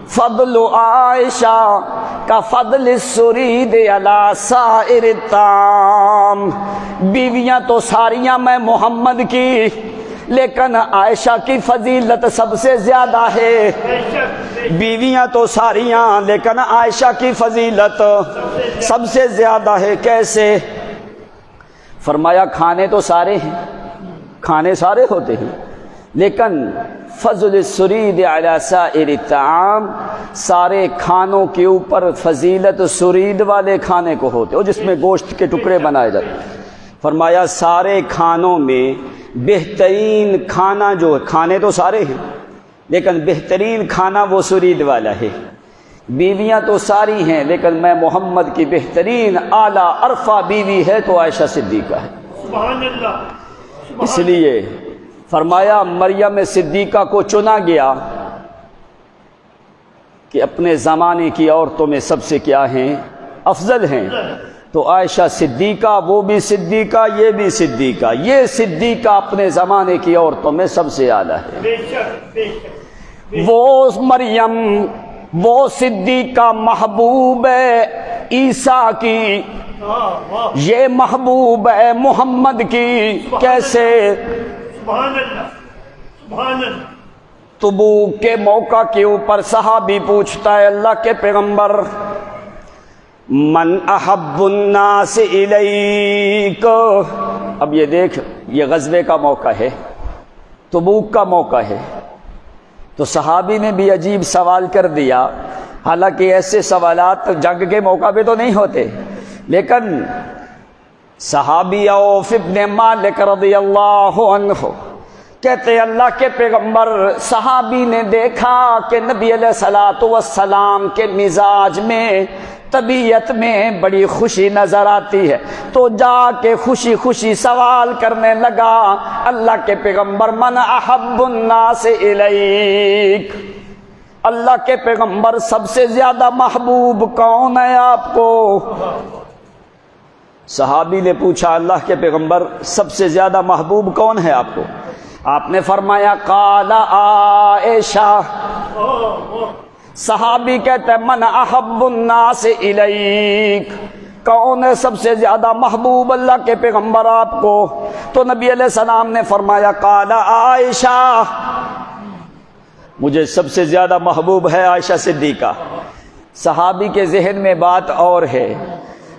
Speaker 2: فضل عائشہ کا فضل السرید علی سائر الطعام، بیویاں تو ساریاں میں محمد کی، لیکن عائشہ کی فضیلت سب سے زیادہ ہے۔
Speaker 3: بے شک، بے شک،
Speaker 2: بیویاں تو ساریاں لیکن عائشہ کی فضیلت سب سے زیادہ ہے۔ کیسے؟ فرمایا کھانے تو سارے ہیں، کھانے سارے ہوتے ہیں، لیکن فضل السرید علی سائر الطعام، سارے کھانوں کے اوپر فضیلت سرید والے کھانے کو ہوتے ہو جس میں گوشت کے ٹکڑے بنائے جاتے۔ فرمایا سارے کھانوں میں بہترین کھانا جو ہے، کھانے تو سارے ہیں لیکن بہترین کھانا وہ سرید والا ہے۔ بیویاں تو ساری ہیں لیکن میں محمد کی بہترین اعلیٰ عرفہ بیوی ہے تو عائشہ صدیقہ ہے۔
Speaker 3: سبحان اللہ،
Speaker 2: اس لیے فرمایا مریم صدیقہ کو چنا گیا کہ اپنے زمانے کی عورتوں میں سب سے کیا ہیں؟ افضل ہیں۔ تو عائشہ صدیقہ، وہ بھی صدیقہ، یہ بھی صدیقہ، یہ صدیقہ اپنے زمانے کی عورتوں میں سب سے اعلیٰ ہے۔
Speaker 3: بے شک، بے شک،
Speaker 2: وہ مریم وہ صدیقہ محبوب ہے عیسیٰ کی، یہ محبوب ہے محمد کی، کیسے؟
Speaker 3: سبحان اللہ سبحان اللہ۔
Speaker 2: تبوک کے موقع کے اوپر صحابی پوچھتا ہے اللہ کے پیغمبر من احب الناس الیک، اب یہ دیکھ یہ غزوے کا موقع ہے، تبوک کا موقع ہے، تو صحابی نے بھی عجیب سوال کر دیا، حالانکہ ایسے سوالات جنگ کے موقع پہ تو نہیں ہوتے، لیکن صحابی عوف ابن مالک رضی اللہ عنہ کہتے اللہ کے پیغمبر، صحابی نے دیکھا کہ نبی علیہ الصلوۃ والسلام کے مزاج میں، طبیعت میں بڑی خوشی نظر آتی ہے، تو جا کے خوشی خوشی سوال کرنے لگا اللہ کے پیغمبر من احب الناس الیک، اللہ کے پیغمبر سب سے زیادہ محبوب کون ہے آپ کو؟ صحابی نے پوچھا اللہ کے پیغمبر سب سے زیادہ محبوب کون ہے آپ کو؟ آپ نے فرمایا قال عائشہ، صحابی کہتے ہیں من احب الناس الیک، کون ہے سب سے زیادہ محبوب اللہ کے پیغمبر آپ کو؟ تو نبی علیہ السلام نے فرمایا قال عائشہ، مجھے سب سے زیادہ محبوب ہے عائشہ صدیقہ۔ صحابی کے ذہن میں بات اور ہے،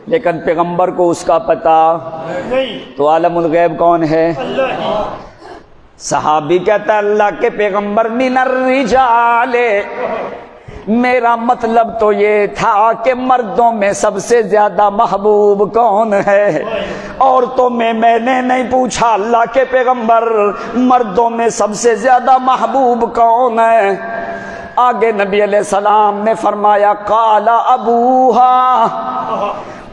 Speaker 2: لیکن پیغمبر کو اس کا پتہ
Speaker 3: نہیں،
Speaker 2: تو عالم الغیب کون ہے؟
Speaker 3: اللہ ہی۔
Speaker 2: صحابی کہتا ہے اللہ کے پیغمبر من الرجال، میرا مطلب تو یہ تھا کہ مردوں میں سب سے زیادہ محبوب کون ہے، عورتوں میں میں نے نہیں پوچھا اللہ کے پیغمبر مردوں میں سب سے زیادہ محبوب کون ہے؟ آگے نبی علیہ السلام نے فرمایا قال ابوہا،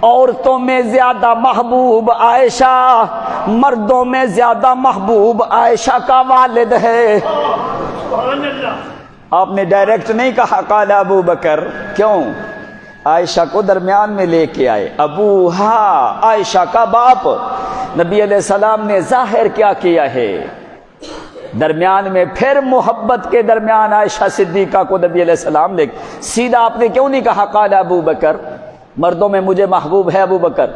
Speaker 2: عورتوں میں زیادہ محبوب عائشہ، مردوں میں زیادہ محبوب عائشہ کا والد ہے۔
Speaker 3: سبحان اللہ۔
Speaker 2: آپ نے ڈائریکٹ نہیں کہا قال ابو بکر، کیوں؟ عائشہ کو درمیان میں لے کے آئے، ابوہا عائشہ کا باپ۔ نبی علیہ السلام نے ظاہر کیا کیا ہے درمیان میں، پھر محبت کے درمیان عائشہ صدیقہ کو نبی علیہ السلام نے سیدھا آپ نے کیوں نہیں کہا قال ابو بکر؟ مردوں میں مجھے محبوب ہے ابو بکر۔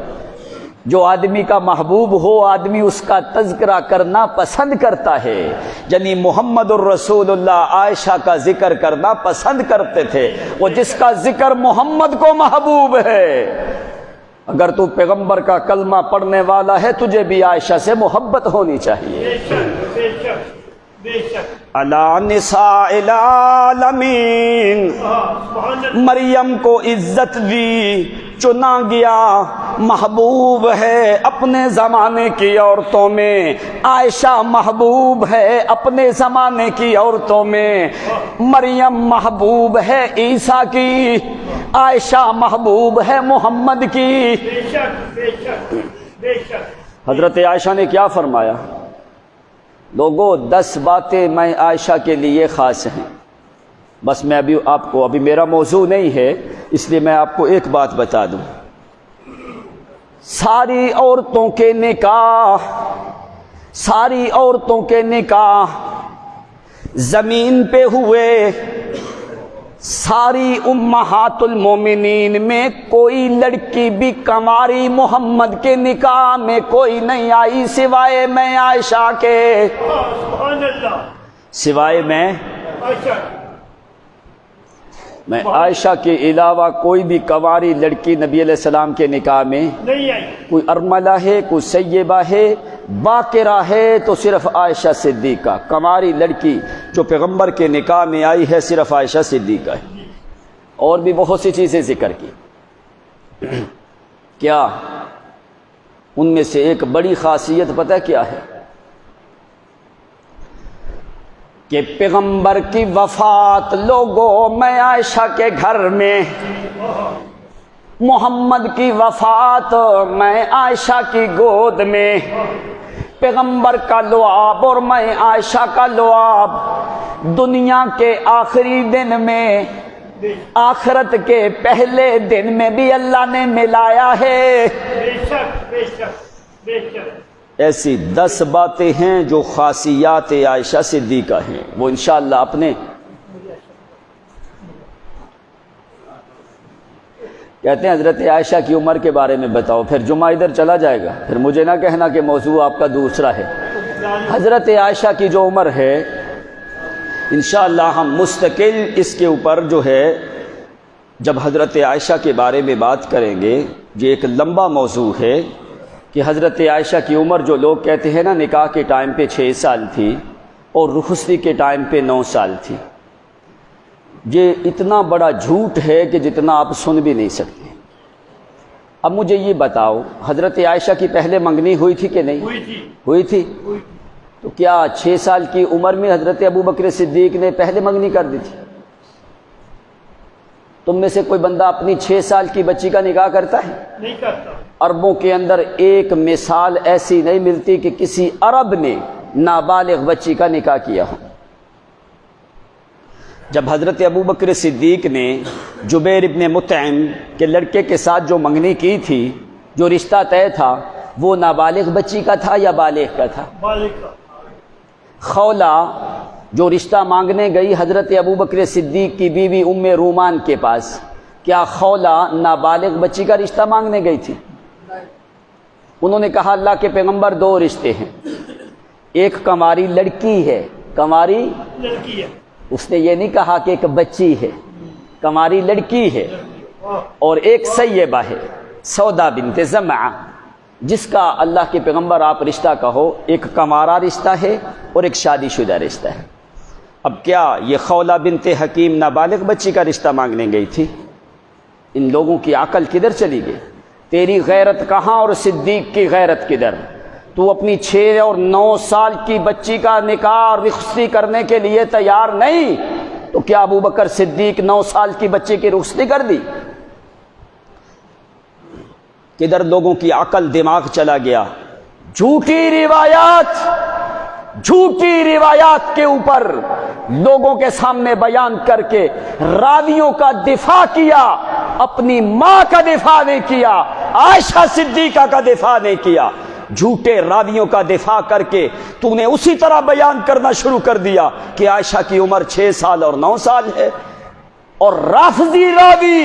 Speaker 2: جو آدمی کا محبوب ہو آدمی اس کا تذکرہ کرنا پسند کرتا ہے، یعنی محمد الرسول اللہ عائشہ کا ذکر کرنا پسند کرتے تھے، وہ جس کا ذکر محمد کو محبوب ہے۔ اگر تو پیغمبر کا کلمہ پڑھنے والا ہے تجھے بھی عائشہ سے محبت ہونی چاہیے۔
Speaker 3: بے شک بے شک بے شک۔
Speaker 2: علی نساء العالمین،
Speaker 3: سبحان اللہ۔
Speaker 2: مریم کو عزت دی، چنا گیا، محبوب ہے اپنے زمانے کی عورتوں میں، عائشہ محبوب ہے اپنے زمانے کی عورتوں میں، مریم محبوب ہے عیسیٰ کی، عائشہ محبوب ہے محمد کی۔
Speaker 3: بے شک بے شک بے شک۔
Speaker 2: حضرت عائشہ نے کیا فرمایا؟ لوگوں 10 باتیں میں عائشہ کے لیے خاص ہیں، بس میں ابھی میرا موضوع نہیں ہے اس لیے میں آپ کو ایک بات بتا دوں، ساری عورتوں کے نکاح زمین پہ ہوئے، ساری امہات المومنین میں کوئی لڑکی بھی کنواری محمد کے نکاح میں کوئی نہیں آئی سوائے میں عائشہ کے،
Speaker 3: سبحان اللہ۔
Speaker 2: سوائے میں عائشہ کے علاوہ کوئی بھی کنواری لڑکی نبی علیہ السلام کے نکاح میں
Speaker 3: نہیں آئی۔
Speaker 2: کوئی ارملہ ہے، کوئی سیبہ ہے، باقرہ ہے تو صرف عائشہ صدیقہ، کنواری لڑکی جو پیغمبر کے نکاح میں آئی ہے صرف عائشہ صدیقہ ہے۔ اور بھی بہت سی چیزیں ذکر کی، کیا ان میں سے ایک بڑی خاصیت پتہ کیا ہے؟ کہ پیغمبر کی وفات، لوگوں میں عائشہ کے گھر میں، محمد کی وفات میں عائشہ کی گود میں، پیغمبر کا لعاب اور میں عائشہ کا لعاب، دنیا کے آخری دن میں، آخرت کے پہلے دن میں بھی اللہ نے ملایا ہے۔
Speaker 3: بے شک بے شک بے شک۔
Speaker 2: ایسی 10 باتیں ہیں جو خاصیات عائشہ صدیقہ ہیں، وہ انشاءاللہ اپنے کہتے ہیں حضرت عائشہ کی عمر کے بارے میں بتاؤ، پھر جمعہ ادھر چلا جائے گا، پھر مجھے نہ کہنا کہ موضوع آپ کا دوسرا ہے۔ حضرت عائشہ کی جو عمر ہے انشاءاللہ ہم مستقل اس کے اوپر جو ہے جب حضرت عائشہ کے بارے میں بات کریں گے، یہ ایک لمبا موضوع ہے کہ حضرت عائشہ کی عمر جو لوگ کہتے ہیں نا نکاح کے ٹائم پہ 6 سال تھی اور رخصتی کے ٹائم پہ 9 سال تھی، یہ اتنا بڑا جھوٹ ہے کہ جتنا آپ سن بھی نہیں سکتے۔ اب مجھے یہ بتاؤ، حضرت عائشہ کی پہلے منگنی ہوئی تھی کہ نہیں ہوئی تھی؟ تو کیا 6 سال کی عمر میں حضرت ابوبکر صدیق نے پہلے منگنی کر دی تھی؟ تم میں سے کوئی بندہ اپنی 6 سال کی بچی کا نکاح کرتا ہے؟
Speaker 3: نہیں کرتا۔
Speaker 2: عربوں کے اندر ایک مثال ایسی نہیں ملتی کہ کسی عرب نے نابالغ بچی کا نکاح کیا ہو۔ جب حضرت ابوبکر صدیق نے جبیر ابن مطعم کے لڑکے کے ساتھ جو منگنی کی تھی، جو رشتہ طے تھا، وہ نابالغ بچی کا تھا یا بالغ کا تھا؟
Speaker 3: بالغ کا۔
Speaker 2: خولہ جو رشتہ مانگنے گئی حضرت ابوبکر صدیق کی بیوی ام رومان کے پاس، کیا خولہ نابالغ بچی کا رشتہ مانگنے گئی تھی؟ انہوں نے کہا اللہ کے پیغمبر 2 رشتے ہیں، ایک کنواری لڑکی ہے، کنواری
Speaker 3: لڑکی ہے،
Speaker 2: اس نے یہ نہیں کہا کہ ایک بچی ہے، کنواری لڑکی ہے، اور ایک سیبہ ہے سودا بنت زمعہ، جس کا اللہ کے پیغمبر آپ رشتہ کہو، ایک کنوارا رشتہ ہے اور ایک شادی شدہ رشتہ ہے۔ اب کیا یہ خولہ بنت حکیم نابالغ بچی کا رشتہ مانگنے گئی تھی؟ ان لوگوں کی عقل کدھر چلی گئی؟ تیری غیرت کہاں اور صدیق کی غیرت کدھر؟ تو اپنی 6 اور 9 سال کی بچی کا نکاح رخصتی کرنے کے لیے تیار نہیں، تو کیا ابوبکر صدیق 9 سال کی بچی کی رخصتی کر دی؟ کدھر لوگوں کی عقل دماغ چلا گیا؟ جھوٹی روایات کے اوپر لوگوں کے سامنے بیان کر کے راویوں کا دفاع کیا، اپنی ماں کا دفاع نہیں کیا، عائشہ صدیقہ کا دفاع نہیں کیا، جھوٹے راویوں کا دفاع کر کے تو نے اسی طرح بیان کرنا شروع کر دیا کہ عائشہ کی عمر 6 سال اور 9 سال ہے، اور رافضی راوی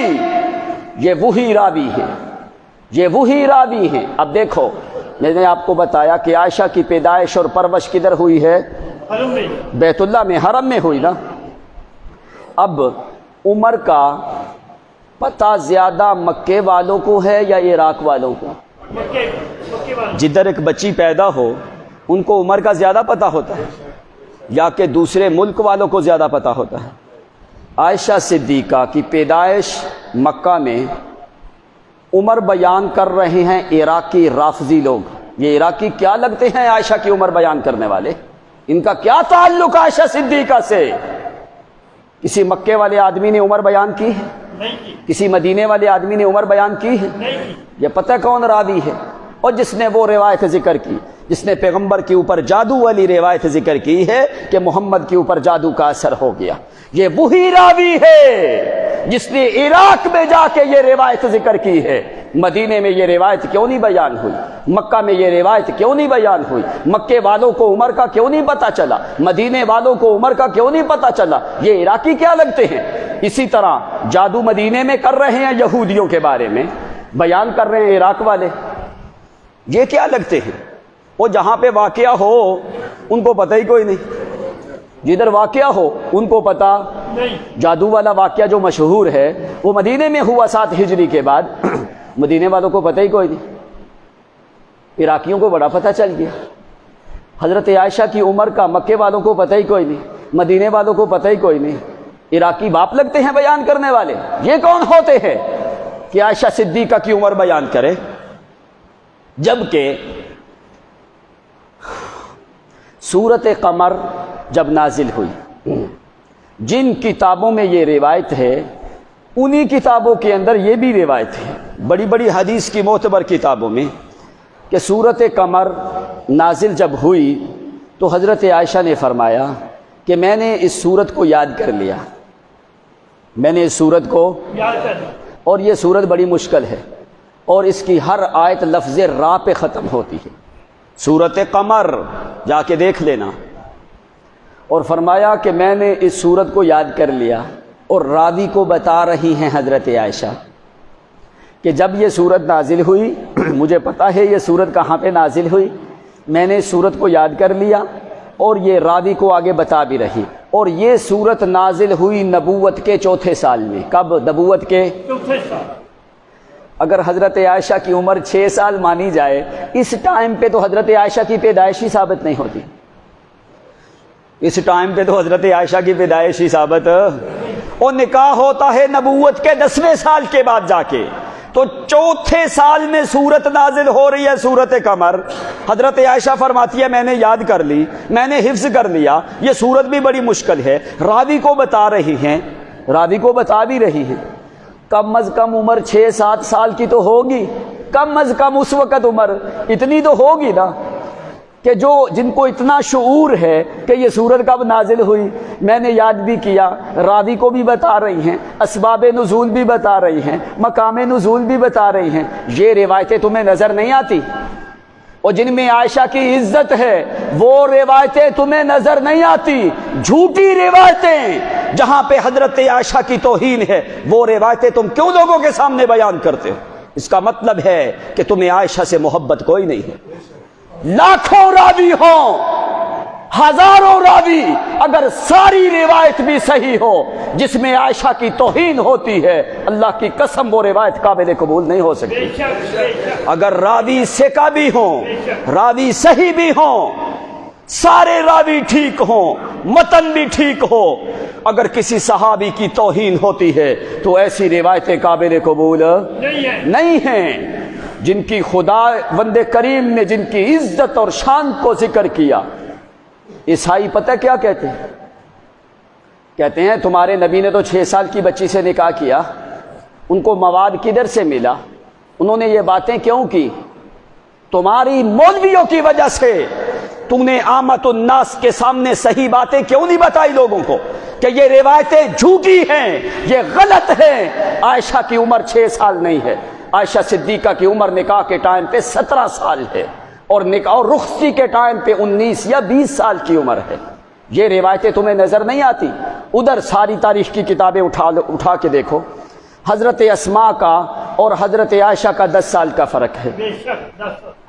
Speaker 2: یہ وہی راوی ہے، یہ وہی راوی ہیں۔ اب دیکھو، میں نے آپ کو بتایا کہ عائشہ کی پیدائش اور پرورش کدھر ہوئی ہے؟
Speaker 3: حرم میں،
Speaker 2: بیت اللہ میں، حرم میں ہوئی نا۔ اب عمر کا پتہ زیادہ مکے والوں کو ہے یا عراق والوں کو؟
Speaker 3: مکے والے۔
Speaker 2: جدھر ایک بچی پیدا ہو ان کو عمر کا زیادہ پتہ ہوتا ہے یا کہ دوسرے ملک والوں کو زیادہ پتہ ہوتا ہے؟ عائشہ صدیقہ کی پیدائش مکہ میں، عمر بیان کر رہے ہیں عراقی رافضی لوگ۔ یہ عراقی کیا لگتے ہیں عائشہ کی عمر بیان کرنے والے؟ ان کا کیا تعلق عائشہ صدیقہ سے؟ کسی مکے والے آدمی نے عمر بیان کی ہے؟
Speaker 3: نہیں کی۔
Speaker 2: کسی مدینے والے آدمی نے عمر بیان کی ہے؟
Speaker 3: نہیں کی۔
Speaker 2: یہ پتہ کون راوی ہے؟ اور جس نے وہ روایت ذکر کی، جس نے پیغمبر کے اوپر جادو والی روایت ذکر کی ہے کہ محمد کے اوپر جادو کا اثر ہو گیا، یہ وہی راوی ہے جس نے عراق میں جا کے یہ روایت ذکر کی ہے۔ مدینے میں یہ روایت کیوں نہیں بیان ہوئی؟ مکہ میں یہ روایت کیوں نہیں بیان ہوئی؟ مکے والوں کو عمر کا کیوں نہیں پتہ چلا؟ مدینے والوں کو عمر کا کیوں نہیں پتہ چلا؟ یہ عراقی کیا لگتے ہیں؟ اسی طرح جادو مدینے میں کر رہے ہیں یہودیوں کے بارے میں، بیان کر رہے ہیں عراق والے، یہ کیا لگتے ہیں؟ وہ جہاں پہ واقعہ ہو ان کو پتہ ہی کوئی نہیں، جدھر واقعہ ہو ان کو پتہ
Speaker 3: نہیں۔
Speaker 2: جادو والا واقعہ جو مشہور ہے وہ مدینے میں ہوا 7 ہجری کے بعد، مدینے والوں کو پتہ ہی کوئی نہیں، عراقیوں کو بڑا پتہ چل گیا۔ حضرت عائشہ کی عمر کا مکے والوں کو پتہ ہی کوئی نہیں، مدینے والوں کو پتہ ہی کوئی نہیں، عراقی باپ لگتے ہیں بیان کرنے والے۔ یہ کون ہوتے ہیں کہ عائشہ صدیقہ کی عمر بیان کرے؟ جبکہ سورۃ قمر جب نازل ہوئی، جن کتابوں میں یہ روایت ہے انہی کتابوں کے اندر یہ بھی روایت ہے، بڑی بڑی حدیث کی معتبر کتابوں میں، کہ سورۃ قمر نازل جب ہوئی تو حضرت عائشہ نے فرمایا کہ میں نے اس سورت کو یاد کر لیا، میں نے اس سورت کو
Speaker 3: یاد کر لیا،
Speaker 2: اور یہ سورت بڑی مشکل ہے اور اس کی ہر آیت لفظ را پہ ختم ہوتی ہے، سورۃ قمر جا کے دیکھ لینا۔ اور فرمایا کہ میں نے اس سورت کو یاد کر لیا، اور راوی کو بتا رہی ہیں حضرت عائشہ کہ جب یہ صورت نازل ہوئی مجھے پتا ہے یہ صورت کہاں پہ نازل ہوئی، میں نے صورت کو یاد کر لیا اور یہ راوی کو آگے بتا بھی رہی، اور یہ صورت نازل ہوئی نبوت کے چوتھے سال میں۔ کب؟ نبوت کے
Speaker 3: چوتھے سال۔
Speaker 2: اگر حضرت عائشہ کی عمر 6 سال مانی جائے اس ٹائم پہ تو حضرت عائشہ کی پیدائش ہی ثابت نہیں ہوتی، اس ٹائم پہ تو حضرت عائشہ کی پیدائش ہی ثابت، اور نکاح ہوتا ہے نبوت کے 10ویں سال کے بعد جا کے، تو چوتھے سال میں سورت نازل ہو رہی ہے سورت قمر۔ حضرت عائشہ فرماتی ہے میں نے یاد کر لی، میں نے حفظ کر لیا، یہ سورت بھی بڑی مشکل ہے، راوی کو بتا رہی ہیں، راوی کو بتا بھی رہی ہیں، کم از کم عمر 6-7 سال کی تو ہوگی، کم از کم اس وقت عمر اتنی تو ہوگی نا، کہ جن کو اتنا شعور ہے کہ یہ سورت کب نازل ہوئی۔ میں نے یاد بھی کیا، راوی کو بھی بتا رہی ہیں، اسباب نزول بھی بتا رہی ہیں، مقام نزول بھی بتا رہی ہیں۔ یہ روایتیں تمہیں نظر نہیں آتی، اور جن میں عائشہ کی عزت ہے وہ روایتیں تمہیں نظر نہیں آتی، جھوٹی روایتیں جہاں پہ حضرت عائشہ کی توہین ہے وہ روایتیں تم کیوں لوگوں کے سامنے بیان کرتے ہو؟ اس کا مطلب ہے کہ تمہیں عائشہ سے محبت کوئی نہیں ہے۔ لاکھوں راوی ہوں، ہزاروں راوی، اگر ساری روایت بھی صحیح ہو جس میں عائشہ کی توہین ہوتی ہے، اللہ کی قسم وہ روایت قابل قبول نہیں ہو سکتی۔ اگر راوی ثقہ بھی ہوں، راوی صحیح بھی ہوں، سارے راوی ٹھیک ہوں، متن بھی ٹھیک ہو، اگر کسی صحابی کی توہین ہوتی ہے تو ایسی روایتیں قابل قبول نہیں ہیں۔ جن کی خدا بندے کریم نے جن کی عزت اور شان کو ذکر کیا، عیسائی پتہ کیا کہتے ہیں؟ کہتے ہیں تمہارے نبی نے تو 6 سال کی بچی سے نکاح کیا، ان کو مواد کدھر سے ملا، انہوں نے یہ باتیں کیوں کی؟ تمہاری مولویوں کی وجہ سے۔ تم نے عامت الناس کے سامنے صحیح باتیں کیوں نہیں بتائی لوگوں کو کہ یہ روایتیں جھوٹی ہیں، یہ غلط ہیں؟ عائشہ کی عمر 6 سال نہیں ہے، عائشہ صدیقہ کی عمر نکاح کے ٹائم پہ 17 سال ہے، اور نکاح اور رخصتی کے ٹائم پہ 19 یا 20 سال کی عمر ہے۔ یہ روایتیں تمہیں نظر نہیں آتی؟ ادھر ساری تاریخ کی کتابیں اٹھا کے دیکھو، حضرت اسماء کا اور حضرت عائشہ کا 10 سال کا فرق ہے۔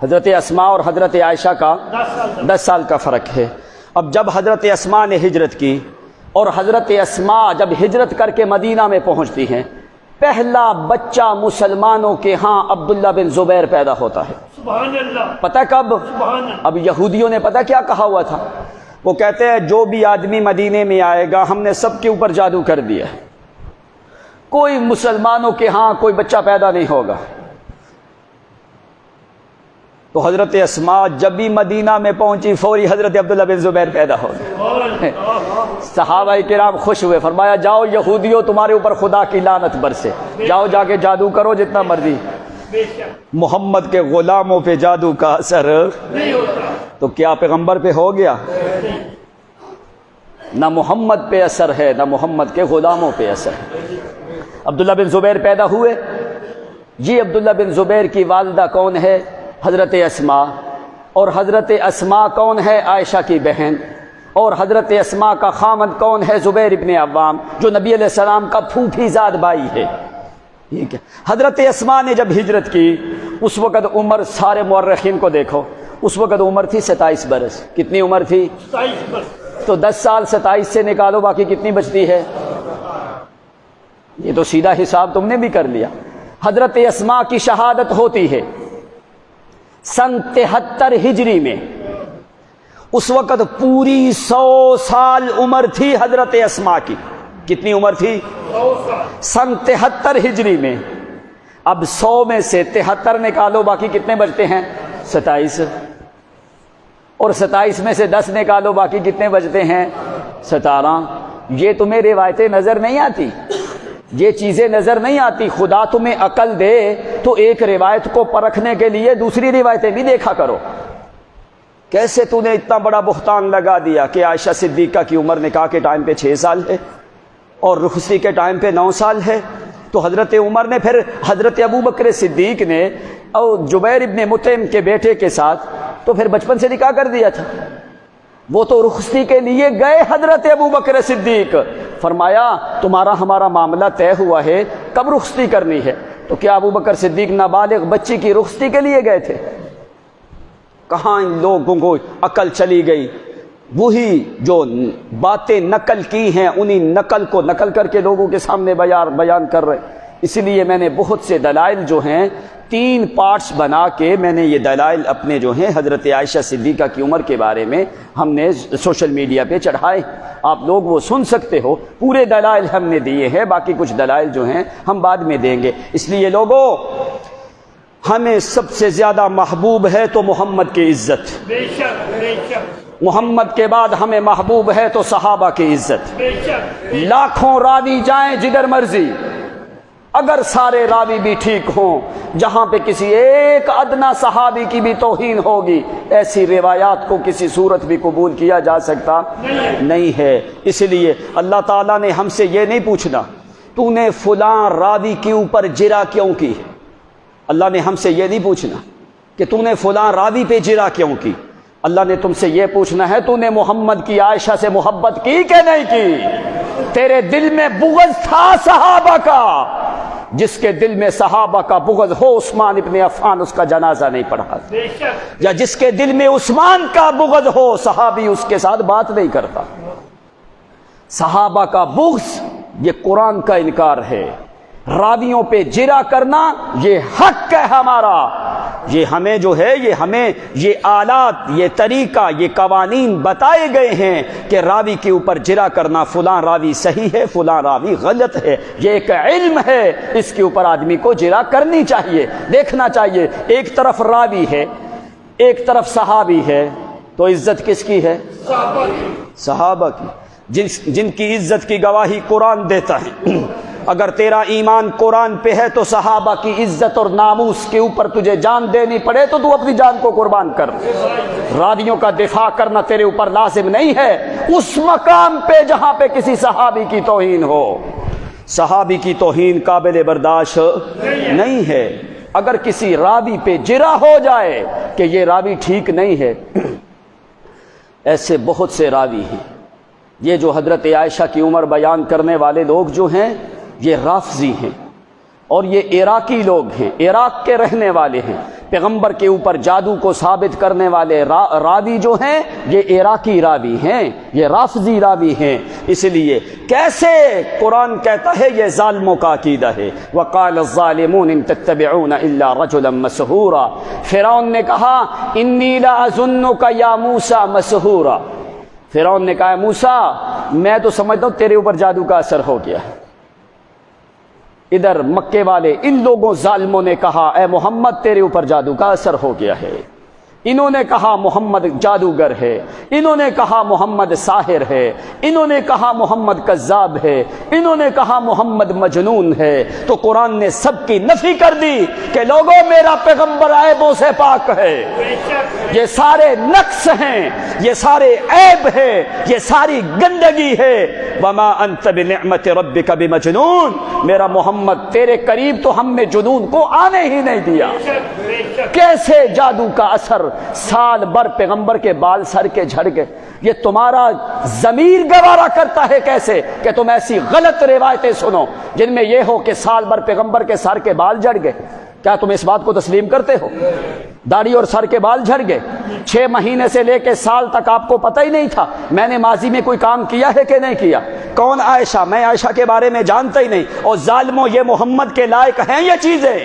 Speaker 2: حضرت اسماء اور حضرت عائشہ کا 10 سال کا فرق ہے۔ اب جب حضرت اسماء نے ہجرت کی اور حضرت اسماء جب ہجرت کر کے مدینہ میں پہنچتی ہیں، پہلا بچہ مسلمانوں کے ہاں عبداللہ بن زبیر پیدا ہوتا ہے۔
Speaker 3: سبحان اللہ۔
Speaker 2: پتہ کب؟ اب یہودیوں نے پتہ کیا کہا ہوا تھا؟ وہ کہتے ہیں جو بھی آدمی مدینے میں آئے گا ہم نے سب کے اوپر جادو کر دیا، کوئی مسلمانوں کے ہاں کوئی بچہ پیدا نہیں ہوگا۔ تو حضرت اسماء جب بھی مدینہ میں پہنچی فوری حضرت عبداللہ بن زبیر پیدا ہو گئے۔ صحابہ کرام خوش ہوئے، فرمایا جاؤ یہودیوں تمہارے اوپر خدا کی لعنت برسے، جاؤ جا کے جادو کرو جتنا مرضی، محمد کے غلاموں پہ جادو کا اثر
Speaker 3: نہیں ہوتا۔
Speaker 2: تو کیا پیغمبر پہ ہو گیا؟ نہ محمد پہ اثر ہے نہ محمد کے غلاموں پہ اثر ہے۔ عبداللہ بن زبیر پیدا ہوئے۔ یہ عبداللہ بن زبیر کی والدہ کون ہے؟ حضرت اسماء، اور حضرت اسماء کون ہے؟ عائشہ کی بہن، اور حضرت اسماء کا خامد کون ہے؟ زبیر ابن عوام، جو نبی علیہ السلام کا پھوپھی زاد بھائی ہے۔ ٹھیک ہے، حضرت اسماء نے جب ہجرت کی اس وقت عمر، سارے مورخین کو دیکھو، اس وقت عمر تھی 27 برس۔ کتنی عمر تھی؟
Speaker 3: 27 برس۔
Speaker 2: تو 10 سال 27 سے نکالو باقی کتنی بچتی ہے؟ یہ تو سیدھا حساب تم نے بھی کر لیا۔ حضرت اسماء کی شہادت ہوتی ہے سن 73 ہجری میں، اس وقت پوری 100 سال عمر تھی حضرت اسماء کی۔ کتنی عمر تھی؟
Speaker 3: 100 سال۔
Speaker 2: سن 73 ہجری میں۔ اب 100 میں سے 73 نکالو باقی کتنے بچتے ہیں؟ 27، اور 27 میں سے 10 نکالو باقی کتنے بچتے ہیں؟ 17۔ یہ تمہیں روایتیں نظر نہیں آتی، یہ چیزیں نظر نہیں آتی۔ خدا تمہیں عقل دے تو ایک روایت کو پرکھنے کے لیے دوسری روایتیں بھی دیکھا کرو۔ کیسے تو نے اتنا بڑا بہتان لگا دیا کہ عائشہ صدیقہ کی عمر نکاح کے ٹائم پہ 6 سال ہے اور رخصتی کے ٹائم پہ 9 سال ہے، تو حضرت عمر نے پھر حضرت ابو بکر صدیق نے اور جبیر ابن مطعم کے بیٹے کے ساتھ تو پھر بچپن سے نکاح کر دیا تھا۔ وہ تو رخصتی کے لیے گئے حضرت ابو بکر صدیق، فرمایا تمہارا ہمارا معاملہ طے ہوا ہے، کب رخصتی کرنی ہے؟ تو کیا ابو بکر صدیق نابالغ بچی کی رخصتی کے لیے گئے تھے؟ کہاں ان لوگوں کو عقل چلی گئی؟ وہی جو باتیں نقل کی ہیں انہی نقل کو نقل کر کے لوگوں کے سامنے بیان کر رہے ہیں۔ اس لیے میں نے بہت سے دلائل جو ہیں 3 پارٹس بنا کے میں نے یہ دلائل اپنے جو ہیں حضرت عائشہ صدیقہ کی عمر کے بارے میں ہم نے سوشل میڈیا پہ چڑھائے، آپ لوگ وہ سن سکتے ہو۔ پورے دلائل ہم نے دیے ہیں، باقی کچھ دلائل جو ہیں ہم بعد میں دیں گے۔ اس لیے لوگوں، ہمیں سب سے زیادہ محبوب ہے تو محمد کی عزت،
Speaker 3: بے شک بے شک،
Speaker 2: محمد کے بعد ہمیں محبوب ہے تو صحابہ کی عزت۔
Speaker 3: بے شک،
Speaker 2: لاکھوں راوی جائیں جدھر مرضی، اگر سارے راوی بھی ٹھیک ہوں، جہاں پہ کسی ایک ادنا صحابی کی بھی توہین ہوگی، ایسی روایات کو کسی صورت بھی قبول کیا جا سکتا نہیں ہے۔ اس لیے اللہ تعالیٰ نے ہم سے یہ نہیں پوچھنا تو نے فلاں راوی کے اوپر جرح کیوں کی، اللہ نے ہم سے یہ نہیں پوچھنا کہ تو نے فلاں راوی پہ جرح کیوں کی، اللہ نے تم سے یہ پوچھنا ہے تو نے محمد کی عائشہ سے محبت کی کہ نہیں کی؟ تیرے دل میں بغض تھا صحابہ کا؟ جس کے دل میں صحابہ کا بغض ہو، عثمان ابن عفان اس کا جنازہ نہیں پڑھا،
Speaker 3: بے شک،
Speaker 2: یا جس کے دل میں عثمان کا بغض ہو، صحابی اس کے ساتھ بات نہیں کرتا۔ صحابہ کا بغض یہ قرآن کا انکار ہے، راویوں پہ جرح کرنا یہ حق ہے ہمارا، یہ ہمیں جو ہے یہ آلات، یہ طریقہ، یہ قوانین بتائے گئے ہیں کہ راوی کے اوپر جرح کرنا، فلاں راوی صحیح ہے فلاں راوی غلط ہے، یہ ایک علم ہے، اس کے اوپر آدمی کو جرح کرنی چاہیے، دیکھنا چاہیے۔ ایک طرف راوی ہے، ایک طرف صحابی ہے، تو عزت کس کی ہے؟ صحابہ کی، جن کی عزت کی گواہی قرآن دیتا ہے۔ اگر تیرا ایمان قرآن پہ ہے تو صحابہ کی عزت اور ناموس کے اوپر تجھے جان دینی پڑے تو تو اپنی جان کو قربان کر۔ راویوں کا دفاع کرنا تیرے اوپر لازم نہیں ہے اس مقام پہ جہاں پہ کسی صحابی کی توہین ہو۔ صحابی کی توہین قابل برداشت نہیں ہے۔ اگر کسی راوی پہ جرح ہو جائے کہ یہ راوی ٹھیک نہیں ہے، ایسے بہت سے راوی ہیں۔ یہ جو حضرت عائشہ کی عمر بیان کرنے والے لوگ جو ہیں یہ رافضی ہیں، اور یہ عراقی لوگ ہیں، عراق کے رہنے والے ہیں۔ پیغمبر کے اوپر جادو کو ثابت کرنے والے راوی جو ہیں یہ عراقی راوی ہیں، یہ رافضی راوی ہیں۔ اس لیے کیسے قرآن کہتا ہے یہ ظالموں کا عقیدہ ہے، وقال الظالمون ان تتبعون الا رجلا مسحورا۔ فرعون نے کہا انی لاظنک یا موسیٰ مسحورا، فرعون نے کہا موسیٰ میں تو سمجھتا ہوں تیرے اوپر جادو کا اثر ہو گیا ہے۔ ادھر مکے والے ان لوگوں ظالموں نے کہا اے محمد تیرے اوپر جادو کا اثر ہو گیا ہے۔ انہوں نے کہا محمد جادوگر ہے، انہوں نے کہا محمد ساحر ہے، انہوں نے کہا محمد کذاب ہے، انہوں نے کہا محمد مجنون ہے۔ تو قرآن نے سب کی نفی کر دی کہ لوگوں میرا پیغمبر عیبوں سے پاک ہے، یہ سارے نقص ہیں، یہ سارے عیب ہیں، یہ ساری گندگی ہے۔ وما انت بنعمت ربک بمجنون، میرا محمد تیرے قریب تو ہم نے جنون کو آنے ہی نہیں دیا۔ کیسے جادو کا اثر؟ سال بھر پیغمبر کے بال سر کے جھڑ گئے، یہ تمہارا ضمیر گوارا کرتا ہے کیسے کہ تم ایسی غلط روایتیں سنو جن میں یہ ہو کہ سال بھر پیغمبر کے سر کے بال جھڑ گئے؟ کیا تم اس بات کو تسلیم کرتے ہو؟ داڑھی اور سر کے بال جھڑ گئے، 6 مہینے سے لے کے سال تک آپ کو پتہ ہی نہیں تھا میں نے ماضی میں کوئی کام کیا ہے کہ نہیں کیا؟ کون عائشہ؟ میں عائشہ کے بارے میں جانتا ہی نہیں، اور ظالموں یہ محمد کے لائق ہیں یہ چیزیں؟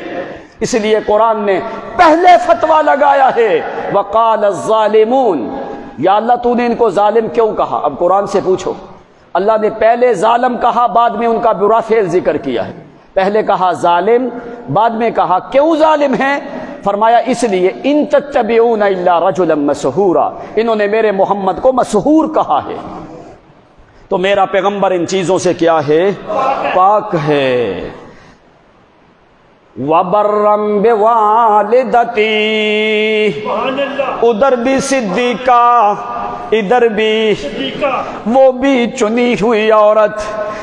Speaker 2: اس لیے قرآن نے پہلے فتویٰ لگایا ہے وقال الظالمون، یا اللہ تو نے ان کو ظالم کیوں کہا؟ اب قرآن سے پوچھو۔ اللہ نے پہلے ظالم کہا، بعد میں ان کا برا فعل ذکر کیا ہے۔ پہلے کہا ظالم، بعد میں کہا کیوں ظالم ہیں؟ فرمایا اس لیے ان تتبعون الا رجلا مسحورا، انہوں نے میرے محمد کو مسحور کہا ہے۔ تو میرا پیغمبر ان چیزوں سے کیا ہے؟ پاک ہے۔ وَبَرًّا بِوَالِدَتِي، ادھر بھی صدیقہ ادھر بھی وہ بھی چنی ہوئی عورت،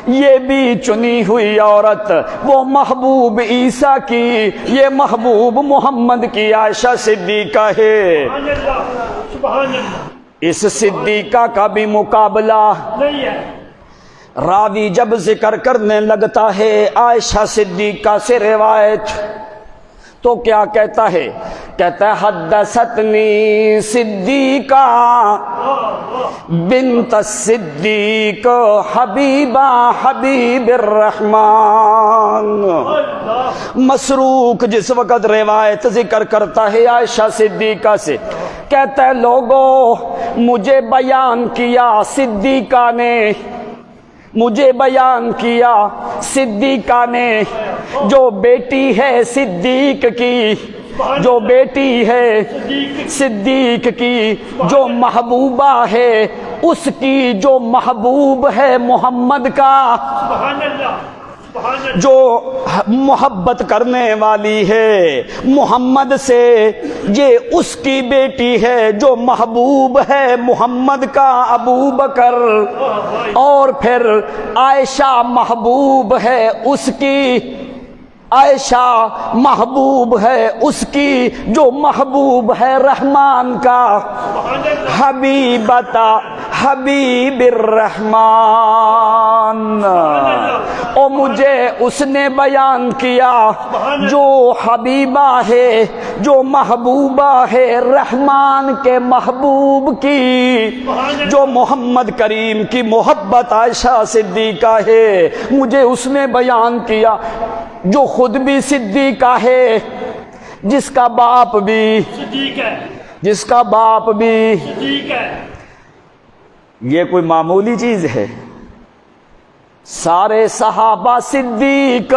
Speaker 2: یہ بھی چنی ہوئی عورت، وہ محبوب عیسیٰ کی، یہ محبوب محمد کی عائشہ صدیقہ ہے۔ اس صدیقہ کا بھی مقابلہ راوی جب ذکر کرنے لگتا ہے عائشہ صدیقہ سے روایت تو کیا کہتا ہے؟ کہتا ہے حدثتنی صدیقہ بنت الصدیق حبیبہ حبیب الرحمن۔ مسروق جس وقت روایت ذکر کرتا ہے عائشہ صدیقہ سے، کہتا ہے لوگوں مجھے بیان کیا صدیقہ نے، مجھے بیان کیا صدیقہ نے، جو بیٹی ہے صدیق کی، جو بیٹی ہے صدیق کی، جو محبوبہ ہے اس کی، جو محبوب ہے محمد کا، جو محبت کرنے والی ہے محمد سے، یہ اس کی بیٹی ہے جو محبوب ہے محمد کا ابو بکر، اور پھر عائشہ محبوب ہے اس کی، عائشہ محبوب ہے اس کی جو محبوب ہے رحمان کا، حبیبتا حبیب الرحمان۔ او مجھے اس نے بیان کیا جو حبیبہ ہے، جو محبوبہ ہے رحمان کے محبوب کی، جو محمد کریم کی محبت عائشہ صدیقہ ہے، مجھے اس نے بیان کیا جو خود بھی صدیقہ ہے، جس کا باپ بھی
Speaker 3: صدیق ہے،
Speaker 2: جس کا باپ بھی
Speaker 3: صدیق ہے۔
Speaker 2: یہ کوئی معمولی چیز ہے؟ سارے صحابہ صدیق،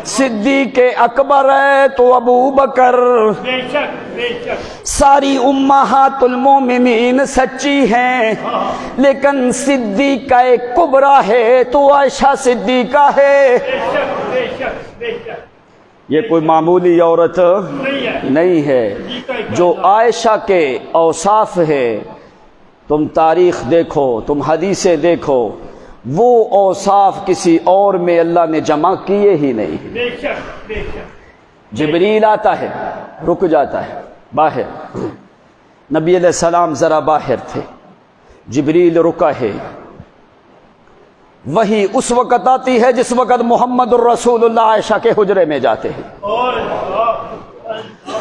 Speaker 2: صدیق اکبر ہے تو ابو بکر،
Speaker 3: بے شک بے شک،
Speaker 2: ساری امہات المومنین سچی ہیں، لیکن صدیقہ کبریٰ ہے تو عائشہ صدیقہ ہے۔
Speaker 3: بے شک بے شک بے شک،
Speaker 2: یہ کوئی معمولی عورت نہیں ہے۔ جو عائشہ کے اوصاف ہے، تم تاریخ دیکھو، تم حدیثیں دیکھو، وہ اوصاف کسی اور میں اللہ نے جمع کیے ہی نہیں۔
Speaker 3: بے شک بے شک،
Speaker 2: جبریل آتا ہے رک جاتا ہے باہر، نبی علیہ السلام ذرا باہر تھے، جبریل رکا ہے، وہی اس وقت آتی ہے جس وقت محمد الرسول اللہ عائشہ کے حجرے میں جاتے ہیں۔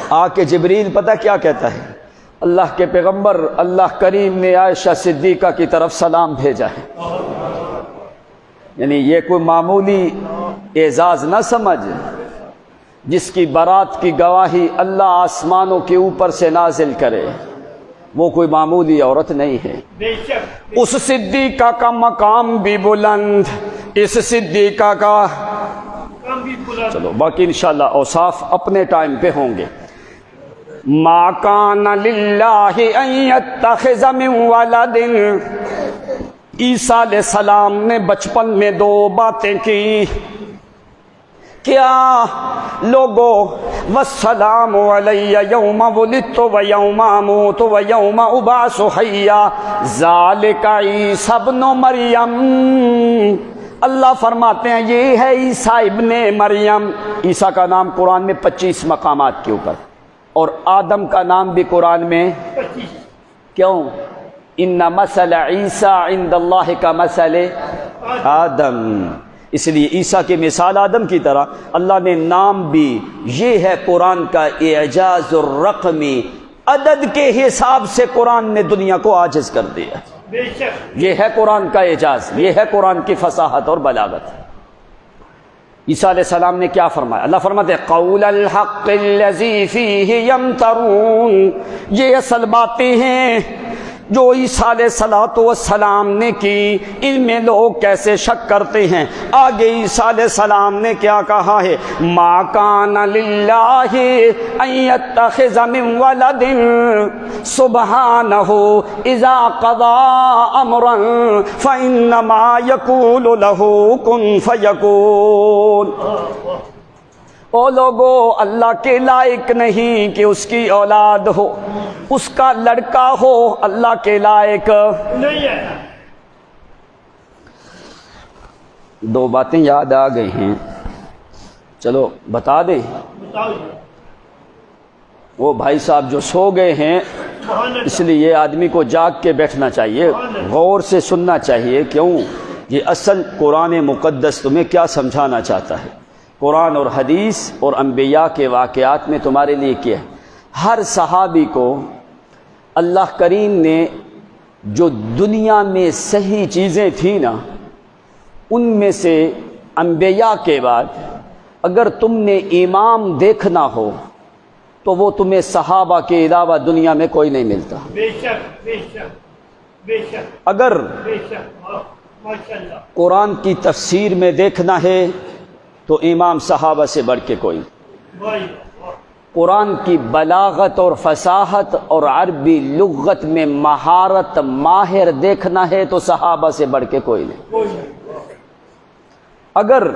Speaker 2: آ کے جبریل پتہ کیا کہتا ہے؟ اللہ کے پیغمبر اللہ کریم نے عائشہ صدیقہ کی طرف سلام بھیجا ہے۔ یعنی یہ کوئی معمولی اعزاز نہ سمجھ، جس کی برات کی گواہی اللہ آسمانوں کے اوپر سے نازل کرے، وہ کوئی معمولی عورت نہیں ہے۔
Speaker 3: بے شک،
Speaker 2: اس صدیقہ کا مقام بھی بلند، اس صدیقہ کا
Speaker 3: کام بھی بلند۔
Speaker 2: چلو باقی انشاءاللہ اوصاف اپنے ٹائم پہ ہوں گے۔ ما کان للہ ان یتخذ من ولد، عیسیٰ علیہ السلام نے بچپن میں دو باتیں کی، کیا لوگو والسلام علی یوم ولدت و یوم اموت و یوم ابعث حیا ذالک عیسی ابن مریم۔ اللہ فرماتے ہیں یہ ہے عیسیٰ ابن مریم۔ عیسیٰ کا نام قرآن میں 25 مقامات کے اوپر، اور آدم کا نام بھی قرآن میں
Speaker 3: 25۔
Speaker 2: کیوں؟ ان مثل عیسیٰ عند اللہ کا مثل آدم، اس لیے عیسیٰ کی مثال آدم کی طرح۔ اللہ نے نام بھی، یہ ہے قرآن کا اعجاز الرقمی، عدد کے حساب سے قرآن نے دنیا کو عاجز کر دیا۔
Speaker 3: بے شک،
Speaker 2: یہ ہے قرآن کا اعجاز، یہ ہے قرآن کی فصاحت اور بلاغت۔ عیسیٰ علیہ السلام نے کیا فرمایا؟ اللہ فرماتے ہیں قول الحق الذی فیہ یمترون، یہ اصل باتیں ہیں جو عیسیٰ علیہ السلام نے کی، ان میں لوگ کیسے شک کرتے ہیں۔ آگے عیسیٰ علیہ السلام نے کیا کہا ہے؟ ما کان للہ ان یتخذ من ولد سبحانہ اذا قضى امرا فانما یقول له کن فیکون۔ او لوگو، اللہ کے لائق نہیں کہ اس کی اولاد ہو، اس کا لڑکا ہو، اللہ کے لائق
Speaker 3: نہیں ہے۔
Speaker 2: دو باتیں یاد آ گئی ہیں، چلو بتا دیں۔
Speaker 3: بتاؤ جی۔
Speaker 2: وہ بھائی صاحب جو سو گئے ہیں،
Speaker 3: سبحان اللہ۔
Speaker 2: اس لیے آدمی کو جاگ کے بیٹھنا چاہیے، غور سے سننا چاہیے۔ کیوں؟ یہ اصل قرآن مقدس تمہیں کیا سمجھانا چاہتا ہے؟ قرآن اور حدیث اور انبیاء کے واقعات میں تمہارے لیے کیا ہے؟ ہر صحابی کو اللہ کریم نے جو دنیا میں صحیح چیزیں تھیں نا، ان میں سے انبیاء کے بعد اگر تم نے امام دیکھنا ہو تو وہ تمہیں صحابہ کے علاوہ دنیا میں کوئی نہیں ملتا۔
Speaker 3: بے شک بے شک بے شک
Speaker 2: اگر
Speaker 3: بے شک ماشاءاللہ
Speaker 2: قرآن کی تفسیر میں دیکھنا ہے تو امام صحابہ سے بڑھ کے کوئی نہیں۔
Speaker 3: بھائی
Speaker 2: قرآن کی بلاغت اور فصاحت اور عربی لغت میں مہارت ماہر دیکھنا ہے تو صحابہ سے بڑھ کے کوئی نہیں۔
Speaker 3: کوئی نہیں۔
Speaker 2: اگر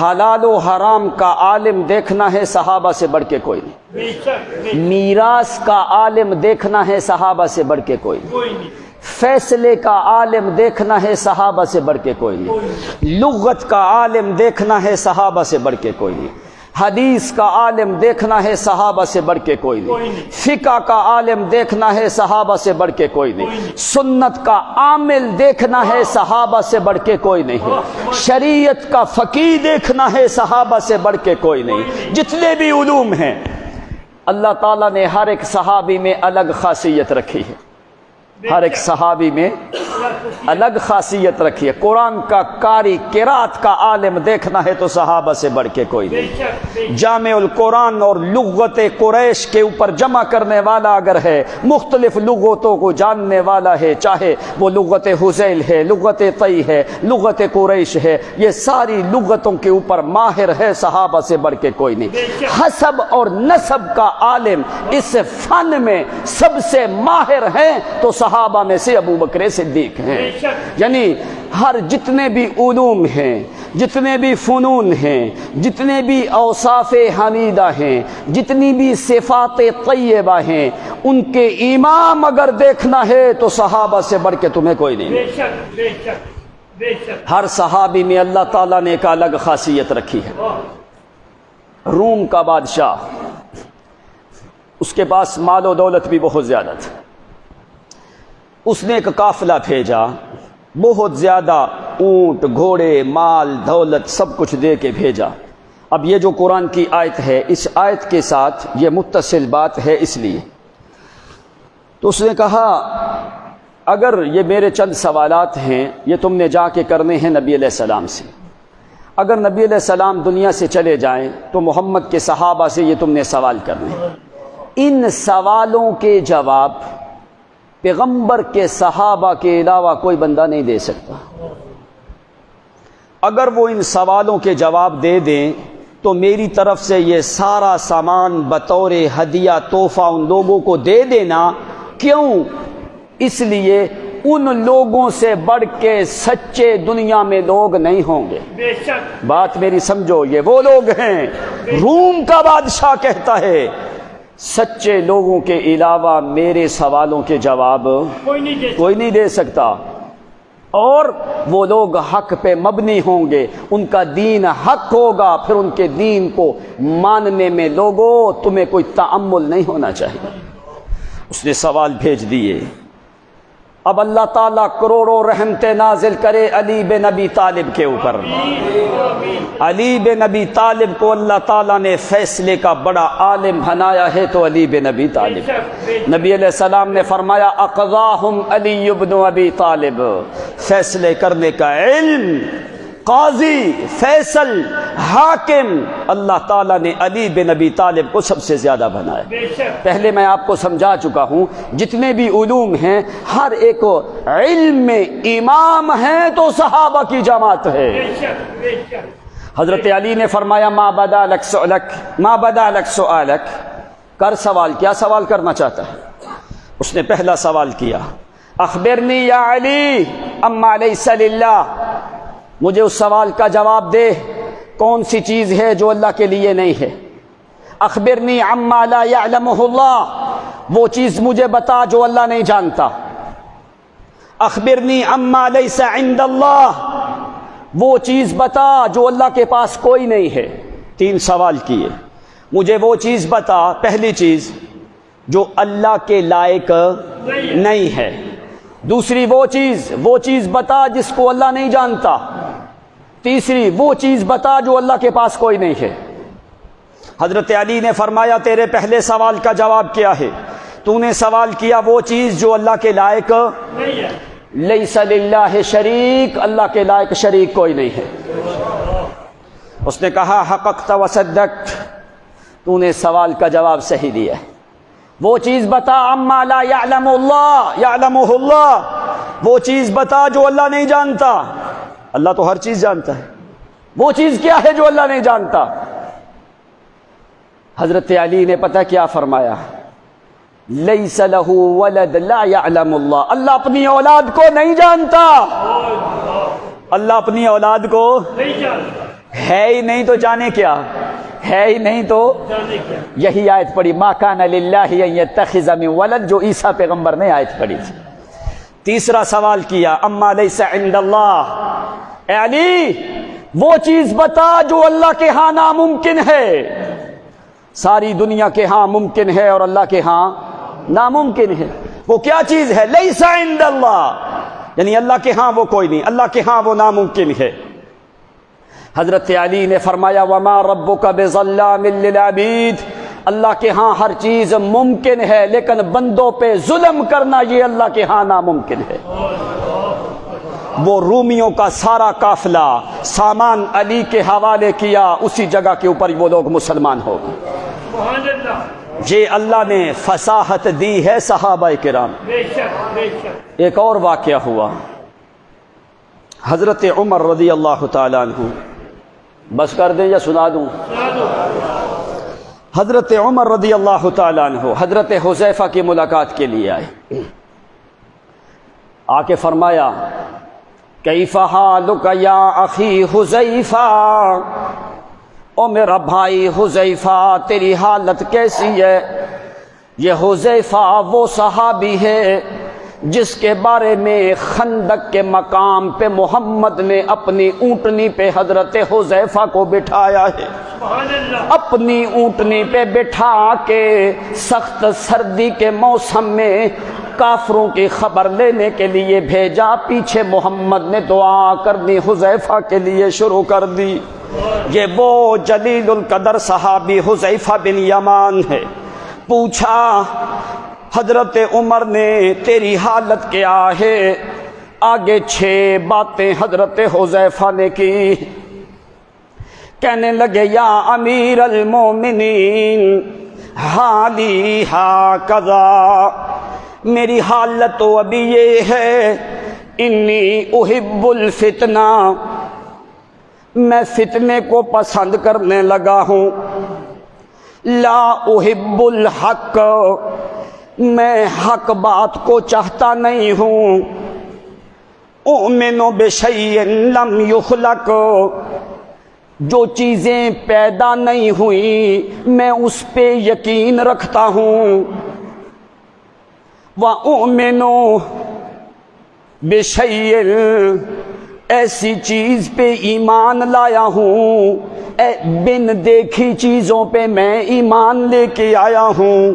Speaker 2: حلال و حرام کا عالم دیکھنا ہے صحابہ سے بڑھ کے کوئی نہیں۔
Speaker 3: بے شک بے
Speaker 2: میراث کا عالم دیکھنا ہے صحابہ سے بڑھ کے کوئی نہیں۔
Speaker 3: کوئی نہیں۔
Speaker 2: فیصلے کا عالم دیکھنا ہے صحابہ سے بڑھ کے کوئی نہیں۔ لغت کا عالم دیکھنا ہے صحابہ سے بڑھ کے کوئی نہیں۔ حدیث کا عالم دیکھنا ہے صحابہ سے بڑھ کے کوئی نہیں۔ فقہ کا عالم دیکھنا ہے صحابہ سے بڑھ کے کوئی نہیں۔ سنت کا عامل دیکھنا ہے صحابہ سے بڑھ کے کوئی نہیں۔ شریعت کا فقیہ دیکھنا ہے صحابہ سے بڑھ کے کوئی نہیں۔ جتنے بھی علوم ہیں اللہ تعالیٰ نے ہر ایک صحابی میں الگ خاصیت رکھی ہے، ہر ایک صحابی میں الگ خاصیت رکھی ہے۔ قرآن کا قاری قرات کا عالم دیکھنا ہے تو صحابہ سے بڑھ کے کوئی نہیں۔ جامع القرآن اور لغت قریش کے اوپر جمع کرنے والا اگر ہے، مختلف لغتوں کو جاننے والا ہے، چاہے وہ لغت حذیل ہے، لغت طی ہے، لغت قریش ہے، یہ ساری لغتوں کے اوپر ماہر ہے، صحابہ سے بڑھ کے کوئی نہیں۔ حسب اور نسب کا عالم اس فن میں سب سے ماہر ہیں تو صحابہ میں سے ابو بکر صدیق ہیں۔ یعنی ہر جتنے بھی علوم ہیں، جتنے بھی فنون ہیں، جتنے بھی اوصاف حمیدہ ہیں، جتنی بھی صفات طیبہ ہیں، ان کے امام اگر دیکھنا ہے تو صحابہ سے بڑھ کے تمہیں کوئی نہیں۔
Speaker 3: بے شک بے شک بے شک
Speaker 2: ہر صحابی میں اللہ تعالیٰ نے ایک الگ خاصیت رکھی ہے۔ روم کا بادشاہ، اس کے پاس مال و دولت بھی بہت زیادہ تھا، اس نے ایک قافلہ بھیجا، بہت زیادہ اونٹ گھوڑے مال دولت سب کچھ دے کے بھیجا۔ اب یہ جو قرآن کی آیت ہے، اس آیت کے ساتھ یہ متصل بات ہے، اس لیے تو اس نے کہا اگر یہ میرے چند سوالات ہیں، یہ تم نے جا کے کرنے ہیں نبی علیہ السلام سے، اگر نبی علیہ السلام دنیا سے چلے جائیں تو محمد کے صحابہ سے یہ تم نے سوال کرنے ہیں۔ ان سوالوں کے جواب پیغمبر کے صحابہ کے علاوہ کوئی بندہ نہیں دے سکتا۔ اگر وہ ان سوالوں کے جواب دے دیں تو میری طرف سے یہ سارا سامان بطور ہدیہ تحفہ ان لوگوں کو دے دینا۔ کیوں؟ اس لیے ان لوگوں سے بڑھ کے سچے دنیا میں لوگ نہیں ہوں گے۔
Speaker 3: بے شک
Speaker 2: بات میری سمجھو، یہ وہ لوگ ہیں، روم کا بادشاہ کہتا ہے سچے لوگوں کے علاوہ میرے سوالوں کے جواب کوئی نہیں دے سکتا، اور وہ لوگ حق پہ مبنی ہوں گے، ان کا دین حق ہوگا، پھر ان کے دین کو ماننے میں لوگوں تمہیں کوئی تأمل نہیں ہونا چاہیے۔ اس نے سوال بھیج دیے۔ اب اللہ تعالیٰ کروڑوں رحمتیں نازل کرے علی بن ابی طالب کے اوپر۔ علی بن ابی طالب کو اللہ تعالیٰ نے فیصلے کا بڑا عالم بنایا ہے، تو علی بن ابی طالب، نبی علیہ السلام نے فرمایا اقضاہم علی بن ابی طالب، فیصلے کرنے کا علم، قاضی، فیصل، حاکم، اللہ تعالیٰ نے علی بن ابی طالب کو سب سے زیادہ بنایا۔ پہلے میں آپ کو سمجھا چکا ہوں، جتنے بھی علوم ہیں ہر ایک علم میں امام ہیں تو صحابہ کی جماعت ہے۔ حضرت علی نے فرمایا ما بدا لک سؤلک، ما بدا لک سؤالک، کر سوال، کیا سوال کرنا چاہتا ہے؟ اس نے پہلا سوال کیا اخبرنی یا علی اما لیس للہ، مجھے اس سوال کا جواب دے، کون سی چیز ہے جو اللہ کے لیے نہیں ہے؟ اخبرنی عما لا یعلمہ اللہ، وہ چیز مجھے بتا جو اللہ نہیں جانتا۔ اخبرنی عما لیس عند اللہ، وہ چیز بتا جو اللہ کے پاس کوئی نہیں ہے۔ تین سوال کیے، مجھے وہ چیز بتا، پہلی چیز جو اللہ کے لائق نہیں ہے، دوسری وہ چیز بتا جس کو اللہ نہیں جانتا. تیسری وہ چیز بتا جو اللہ کے پاس کوئی نہیں ہے. حضرت علی نے فرمایا تیرے پہلے سوال کا جواب کیا ہے؟ تو نے سوال کیا وہ چیز جو اللہ کے لائق
Speaker 3: نہیں ہے.
Speaker 2: لیس للہ شریک، اللہ کے لائق شریک کوئی نہیں ہے. اس نے کہا حققت وصدقت، تو نے سوال کا جواب صحیح دیا ہے. وہ چیز بتا اما لا یعلم اللہ یعلمہ اللہ، وہ چیز بتا جو اللہ نہیں جانتا. اللہ تو ہر چیز جانتا ہے. وہ چیز کیا ہے جو اللہ نہیں جانتا؟ حضرت علی نے پتہ کیا فرمایا؟ لیس لہ ولد لا یعلم اللہ، اللہ اپنی اولاد کو نہیں جانتا. اللہ اپنی اولاد کو
Speaker 3: نہیں جانتا.
Speaker 2: ہے ہی نہیں تو جانے کیا؟ ہے ہی نہیں تو
Speaker 3: جانے کیا.
Speaker 2: یہی آیت پڑھی ما کان للہ ان یتخذ من ولد، جو عیسیٰ پیغمبر نے آیت پڑھی تھی. تیسرا سوال کیا اما لیس عند اللہ، اے علی وہ چیز بتا جو اللہ کے ہاں ناممکن ہے. ساری دنیا کے ہاں ممکن ہے اور اللہ کے ہاں ناممکن ہے. وہ کیا چیز ہے؟ لیس عند اللہ، یعنی اللہ کے ہاں وہ کوئی نہیں، اللہ کے ہاں وہ ناممکن ہے. حضرت علی نے فرمایا وما ربک بظلام للعبید، اللہ کے ہاں ہر چیز ممکن ہے لیکن بندوں پہ ظلم کرنا یہ اللہ کے ہاں ناممکن ہے. وہ رومیوں کا سارا قافلہ سامان علی کے حوالے کیا، اسی جگہ کے اوپر وہ لوگ مسلمان ہو گئے.
Speaker 3: سبحان اللہ.
Speaker 2: یہ اللہ نے فصاحت دی ہے صحابہ کرام.
Speaker 3: بے شک بے شک.
Speaker 2: ایک اور واقعہ ہوا. حضرت عمر رضی اللہ تعالیٰ عنہ، بس کر دیں یا سنا دوں؟
Speaker 3: سنا دو.
Speaker 2: حضرت عمر رضی اللہ تعالیٰ عنہ حضرت حذیفہ کی ملاقات کے لیے آئے. آ کے فرمایا کیف حالک یا اخی حذیفہ، او میرا بھائی حذیفہ تیری حالت کیسی ہے؟ یہ حذیفہ وہ صحابی ہے جس کے بارے میں خندق کے مقام پہ محمد نے اپنی اونٹنی پہ حضرت حذیفہ کو بٹھایا ہے.
Speaker 3: سبحان اللہ.
Speaker 2: اپنی اونٹنی پہ بٹھا کے سخت سردی کے موسم میں کافروں کی خبر لینے کے لیے بھیجا. پیچھے محمد نے دعا کرنی حذیفہ کے لیے شروع کر دی. یہ وہ جلیل القدر صحابی حذیفہ بن یمان ہے. پوچھا حضرت عمر نے تیری حالت کیا ہے؟ آگے 6 باتیں حضرت حذیفہ نے کی. کہنے لگے یا امیر المومنین حالی ہاکذا، میری حالت تو ابھی یہ ہے انی احب الفتنہ، میں فتنے کو پسند کرنے لگا ہوں. لا احب الحق، میں حق بات کو چاہتا نہیں ہوں. اؤمن بشیء لم یخلق، جو چیزیں پیدا نہیں ہوئی میں اس پہ یقین رکھتا ہوں. وَأُؤْمِنُ بِشَيْءٍ، ایسی چیز پہ ایمان لایا ہوں، بن دیکھی چیزوں پہ میں ایمان لے کے آیا ہوں.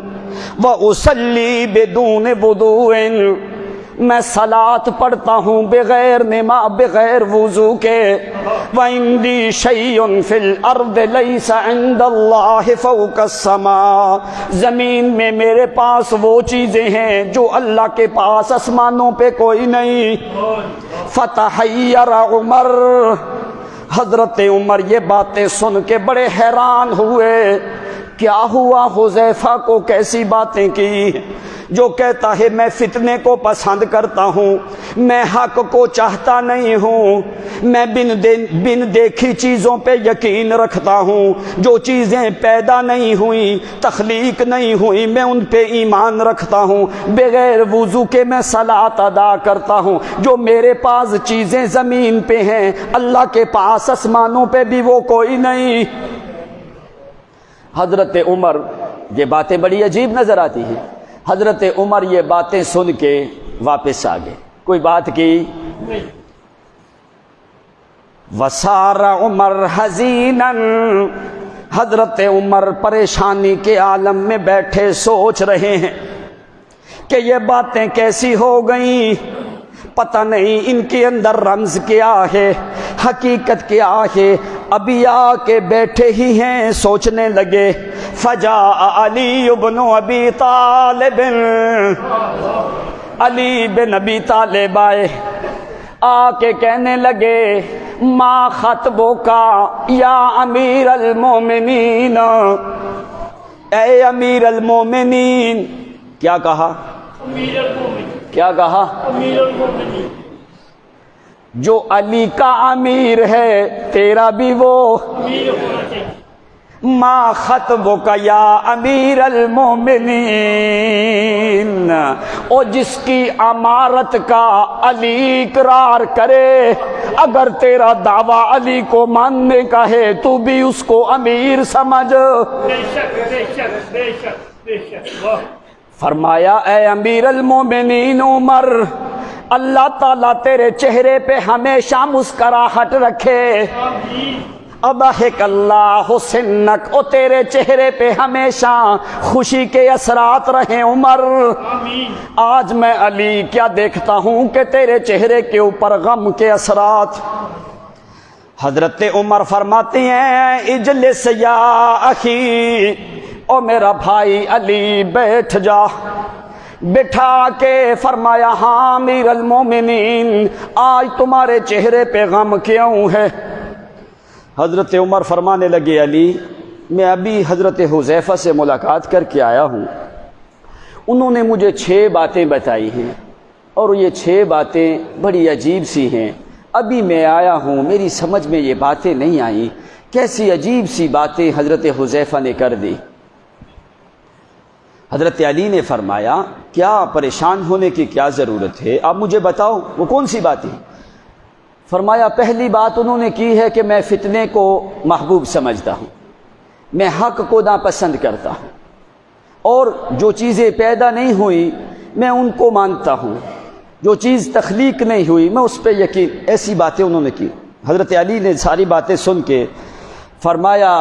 Speaker 2: وَأُصَلِّي بِدُونِ وُضُوءٍ، میں صلاۃ پڑھتا ہوں بغیر وضو کے. وَعِنْدِي شَيْءٌ فِي الْأَرْضِ لَيْسَ عِنْدَ اللَّهِ فَوْقَ السَّمَاءِ، زمین میں میرے پاس وہ چیزیں ہیں جو اللہ کے پاس آسمانوں پہ کوئی نہیں. فَتَحَيَّرَ عمر، حضرت عمر یہ باتیں سن کے بڑے حیران ہوئے. کیا ہوا حذیفہ کو کیسی باتیں کی جو کہتا ہے میں فتنے کو پسند کرتا ہوں، میں حق کو چاہتا نہیں ہوں، میں بن دیکھی چیزوں پہ یقین رکھتا ہوں، جو چیزیں پیدا نہیں ہوئیں تخلیق نہیں ہوئی میں ان پہ ایمان رکھتا ہوں، بغیر وضو کے میں صلاۃ ادا کرتا ہوں. جو میرے پاس چیزیں زمین پہ ہیں اللہ کے پاس آسمانوں پہ بھی وہ کوئی نہیں. حضرت عمر، یہ باتیں بڑی عجیب نظر آتی ہیں. حضرت عمر یہ باتیں سن کے واپس آ گئے، کوئی بات کی
Speaker 3: نہیں.
Speaker 2: وسار عمر حزینا، حضرت عمر پریشانی کے عالم میں بیٹھے سوچ رہے ہیں کہ یہ باتیں کیسی ہو گئیں. پتہ نہیں ان کے اندر رمز کیا ہے، حقیقت کیا ہے۔ ابھی آ کے بیٹھے ہی ہیں، سوچنے لگے۔ فجاء علی بن ابی طالب، علی بن ابی طالب آئے، آ کے کہنے لگے ما خطبک یا امیر المومنین، اے امیر المومنین۔ کیا کہا؟
Speaker 3: امیر المومنین،
Speaker 2: کیا کہا؟
Speaker 3: امیر المومنین۔
Speaker 2: جو علی کا امیر ہے تیرا بھی وہ
Speaker 3: امیر ہونا چاہیے۔
Speaker 2: ما خطبک یا امیر المومنین، او جس کی امارت کا علی اقرار کرے، اگر تیرا دعویٰ علی کو ماننے کا ہے تو بھی اس کو امیر سمجھ۔
Speaker 3: بے شک بے شک بے شک بے شک۔ واہ۔
Speaker 2: فرمایا اے امیر المومنین عمر، اللہ تعالیٰ تیرے چہرے پہ ہمیشہ مسکراہٹ رکھے،
Speaker 3: آمین
Speaker 2: اضحک اللہ سنک، او تیرے چہرے پہ ہمیشہ خوشی کے اثرات رہیں عمر۔
Speaker 3: آمین۔
Speaker 2: آج میں علی کیا دیکھتا ہوں کہ تیرے چہرے کے اوپر غم کے اثرات۔ حضرت عمر فرماتے ہیں اجلس یا اخی، او میرا بھائی علی بیٹھ جا۔ بٹھا کے فرمایا ہاں امیر المومنین، آج تمہارے چہرے پہ غم کیوں ہے؟ حضرت عمر فرمانے لگے علی، میں ابھی حضرت حذیفہ سے ملاقات کر کے آیا ہوں، انہوں نے مجھے 6 باتیں بتائی ہیں اور یہ 6 باتیں بڑی عجیب سی ہیں۔ ابھی میں آیا ہوں، میری سمجھ میں یہ باتیں نہیں آئیں، کیسی عجیب سی باتیں حضرت حذیفہ نے کر دی۔ حضرت علی نے فرمایا کیا پریشان ہونے کی کیا ضرورت ہے، آپ مجھے بتاؤ وہ کون سی باتیں؟ فرمایا پہلی بات انہوں نے کی ہے کہ میں فتنے کو محبوب سمجھتا ہوں، میں حق کو ناپسند کرتا ہوں، اور جو چیزیں پیدا نہیں ہوئی میں ان کو مانتا ہوں، جو چیز تخلیق نہیں ہوئی میں اس پہ یقین، ایسی باتیں انہوں نے کی۔ حضرت علی نے ساری باتیں سن کے فرمایا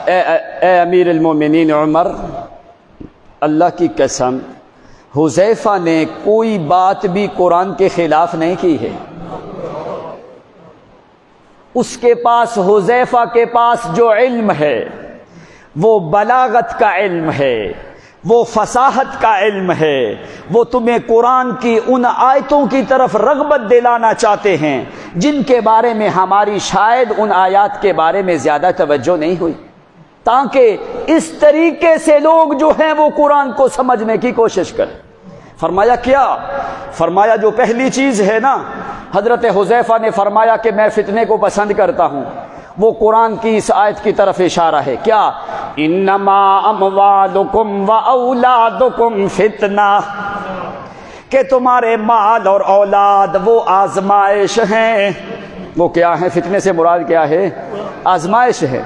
Speaker 2: اے امیر المومنین عمر، اللہ کی قسم حذیفہ نے کوئی بات بھی قرآن کے خلاف نہیں کی ہے۔ اس کے پاس، حذیفہ کے پاس جو علم ہے وہ بلاغت کا علم ہے، وہ فصاحت کا علم ہے، وہ تمہیں قرآن کی ان آیتوں کی طرف رغبت دلانا چاہتے ہیں جن کے بارے میں ہماری شاید ان آیات کے بارے میں زیادہ توجہ نہیں ہوئی، تاکہ اس طریقے سے لوگ جو ہیں وہ قرآن کو سمجھنے کی کوشش کریں۔ فرمایا کیا؟ فرمایا جو پہلی چیز ہے نا، حضرت حذیفہ نے فرمایا کہ میں فتنے کو پسند کرتا ہوں، وہ قرآن کی اس آیت کی طرف اشارہ ہے۔ کیا؟ انما اموالکم و اولادکم فتنہ، کہ تمہارے مال اور اولاد وہ آزمائش ہیں۔ وہ کیا ہیں؟ فتنے سے مراد کیا ہے؟ آزمائش ہے۔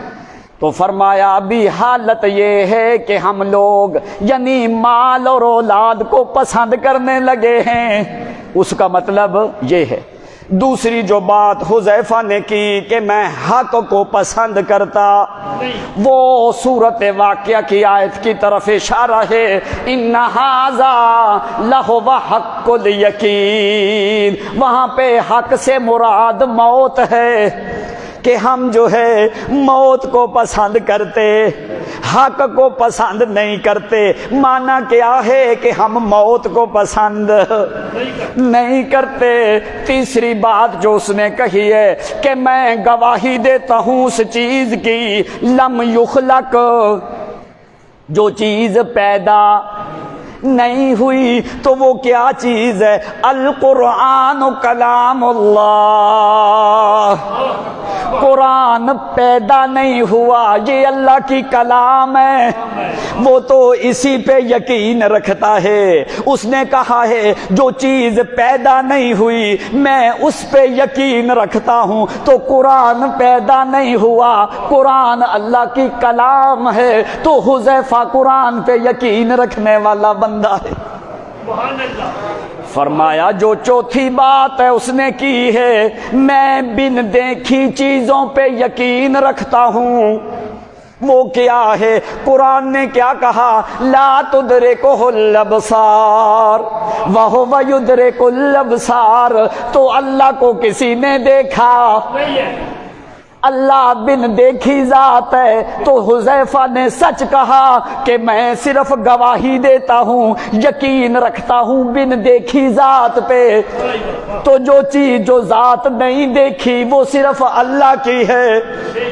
Speaker 2: تو فرمایا ابھی حالت یہ ہے کہ ہم لوگ یعنی مال اور اولاد کو پسند کرنے لگے ہیں، اس کا مطلب یہ ہے۔ دوسری جو بات حذیفہ نے کی کہ میں حق کو پسند کرتا، وہ صورت واقعہ کی آیت کی طرف اشارہ ہے، ان ھذا لہو حق الیقین، وہاں پہ حق سے مراد موت ہے، کہ ہم جو ہے موت کو پسند کرتے، حق کو پسند نہیں کرتے۔ معنی کیا ہے کہ ہم موت کو پسند نہیں کرتے۔ تیسری بات جو اس نے کہی ہے کہ میں گواہی دیتا ہوں اس چیز کی، لم یخلق، جو چیز پیدا نہیں ہوئی تو وہ کیا چیز ہے؟ القرآن کلام اللہ، قرآن پیدا نہیں ہوا، یہ اللہ کی کلام ہے، وہ تو اسی پہ یقین رکھتا ہے۔ اس نے کہا ہے جو چیز پیدا نہیں ہوئی میں اس پہ یقین رکھتا ہوں، تو قرآن پیدا نہیں ہوا، قرآن اللہ کی کلام ہے، تو حذیفہ قرآن پہ یقین رکھنے والا بندہ ہے۔
Speaker 3: سبحان اللہ۔
Speaker 2: فرمایا جو چوتھی بات ہے اس نے کی ہے، میں بن دیکھی چیزوں پہ یقین رکھتا ہوں، وہ کیا ہے؟ قرآن نے کیا کہا؟ لا تدرکہ الابصار وہو یدرک الابصار. تو اللہ کو کسی نے دیکھا؟
Speaker 3: نہیں ہے.
Speaker 2: اللہ بن دیکھی ذات ہے. تو حذیفہ نے سچ کہا کہ میں صرف گواہی دیتا ہوں، یقین رکھتا ہوں بن دیکھی ذات پہ. تو جو چیز جو ذات نہیں دیکھی وہ صرف اللہ کی ہے.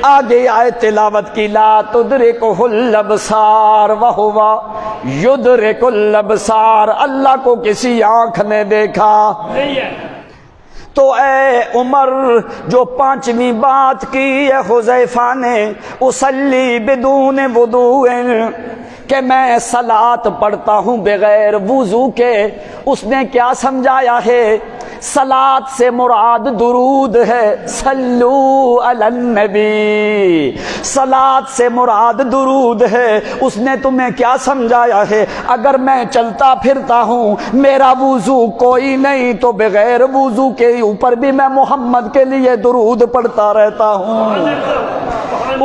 Speaker 2: آگے آئے تلاوت کی، لا تدرکہ الابصار وہو یدرک الابصار. اللہ کو کسی آنکھ نے دیکھا.
Speaker 3: نہیں ہے.
Speaker 2: تو اے عمر، جو پانچویں بات کی ہے حذیفہ نے، اصلی بدون وضوء، کہ میں صلاۃ پڑھتا ہوں بغیر وضو کے، اس نے کیا سمجھایا ہے؟ صلاۃ سے مراد درود ہے. صلو علی النبی، صلاۃ سے مراد درود ہے. اس نے تمہیں کیا سمجھایا ہے؟ اگر میں چلتا پھرتا ہوں، میرا وضو کوئی نہیں، تو بغیر وضو کے اوپر بھی میں محمد کے لیے درود پڑھتا رہتا ہوں.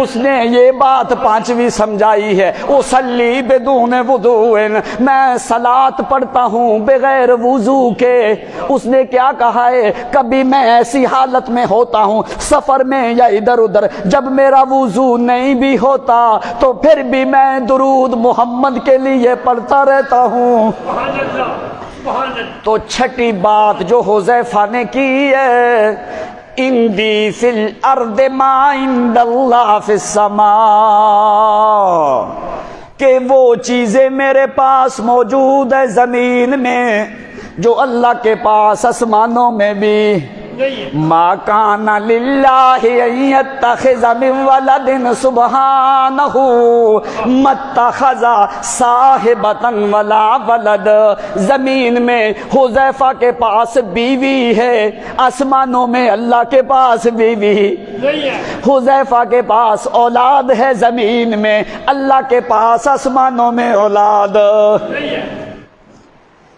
Speaker 2: اس نے یہ بات پانچویں سمجھائی ہے. اصلی بدون وضوء، میں صلاۃ پڑھتا ہوں بغیر وضو کے. اس نے کیا کہا ہے؟ کبھی میں ایسی حالت میں ہوتا ہوں، سفر میں یا ادھر ادھر، جب میرا وضو نہیں بھی ہوتا تو پھر بھی میں درود محمد کے لیے پڑھتا رہتا ہوں.
Speaker 3: سبحان اللہ. سبحان اللہ.
Speaker 2: تو چھٹی بات جو حذیفہ نے کی ہے، اندی فی الارض ما عند اللہ فی السماء، کہ وہ چیزیں میرے پاس موجود ہے زمین میں جو اللہ کے پاس آسمانوں میں بھی.
Speaker 3: نہیں ہے.
Speaker 2: ما کان للہ ان یتخذ من ولد سبحانہ متخذ صاحبۃ ولا ولد. زمین میں حذیفہ کے پاس بیوی ہے، آسمانوں میں اللہ کے پاس بیوی.
Speaker 3: نہیں ہے.
Speaker 2: حذیفہ کے پاس اولاد ہے زمین میں، اللہ کے پاس آسمانوں میں اولاد.
Speaker 3: نہیں ہے.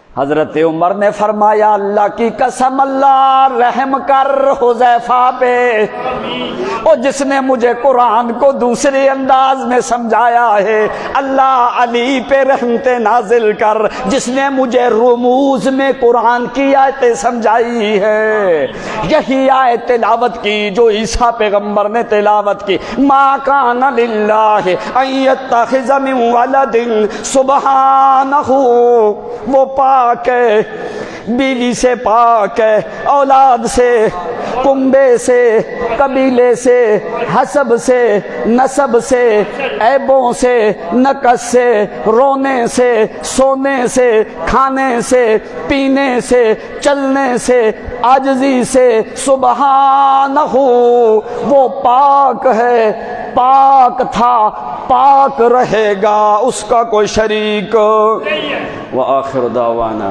Speaker 2: حضرت عمر نے فرمایا اللہ کی قسم اللہ رحم کر حذیفہ پہ، اور جس نے مجھے قرآن کو دوسرے انداز میں سمجھایا ہے. اللہ علی پہ رحمت نازل کر، جس نے مجھے رموز میں قرآن کی آیتیں سمجھائی ہے. یہی آیت تلاوت کی جو عیسیٰ پیغمبر نے تلاوت کی، ما کان للہ ان یتخذ من ولد سبحانہ، وہ پاک ہے، بیوی سے پاک ہے، اولاد سے، کنبے سے، قبیلے سے، حسب سے، نسب سے، عیبوں سے، نقص سے، رونے سے، سونے سے، کھانے سے، پینے سے، چلنے سے، عاجزی سے. سبحانہ، وہ پاک ہے، پاک تھا، پاک رہے گا، اس کا کوئی شریک. وآخر دعوانا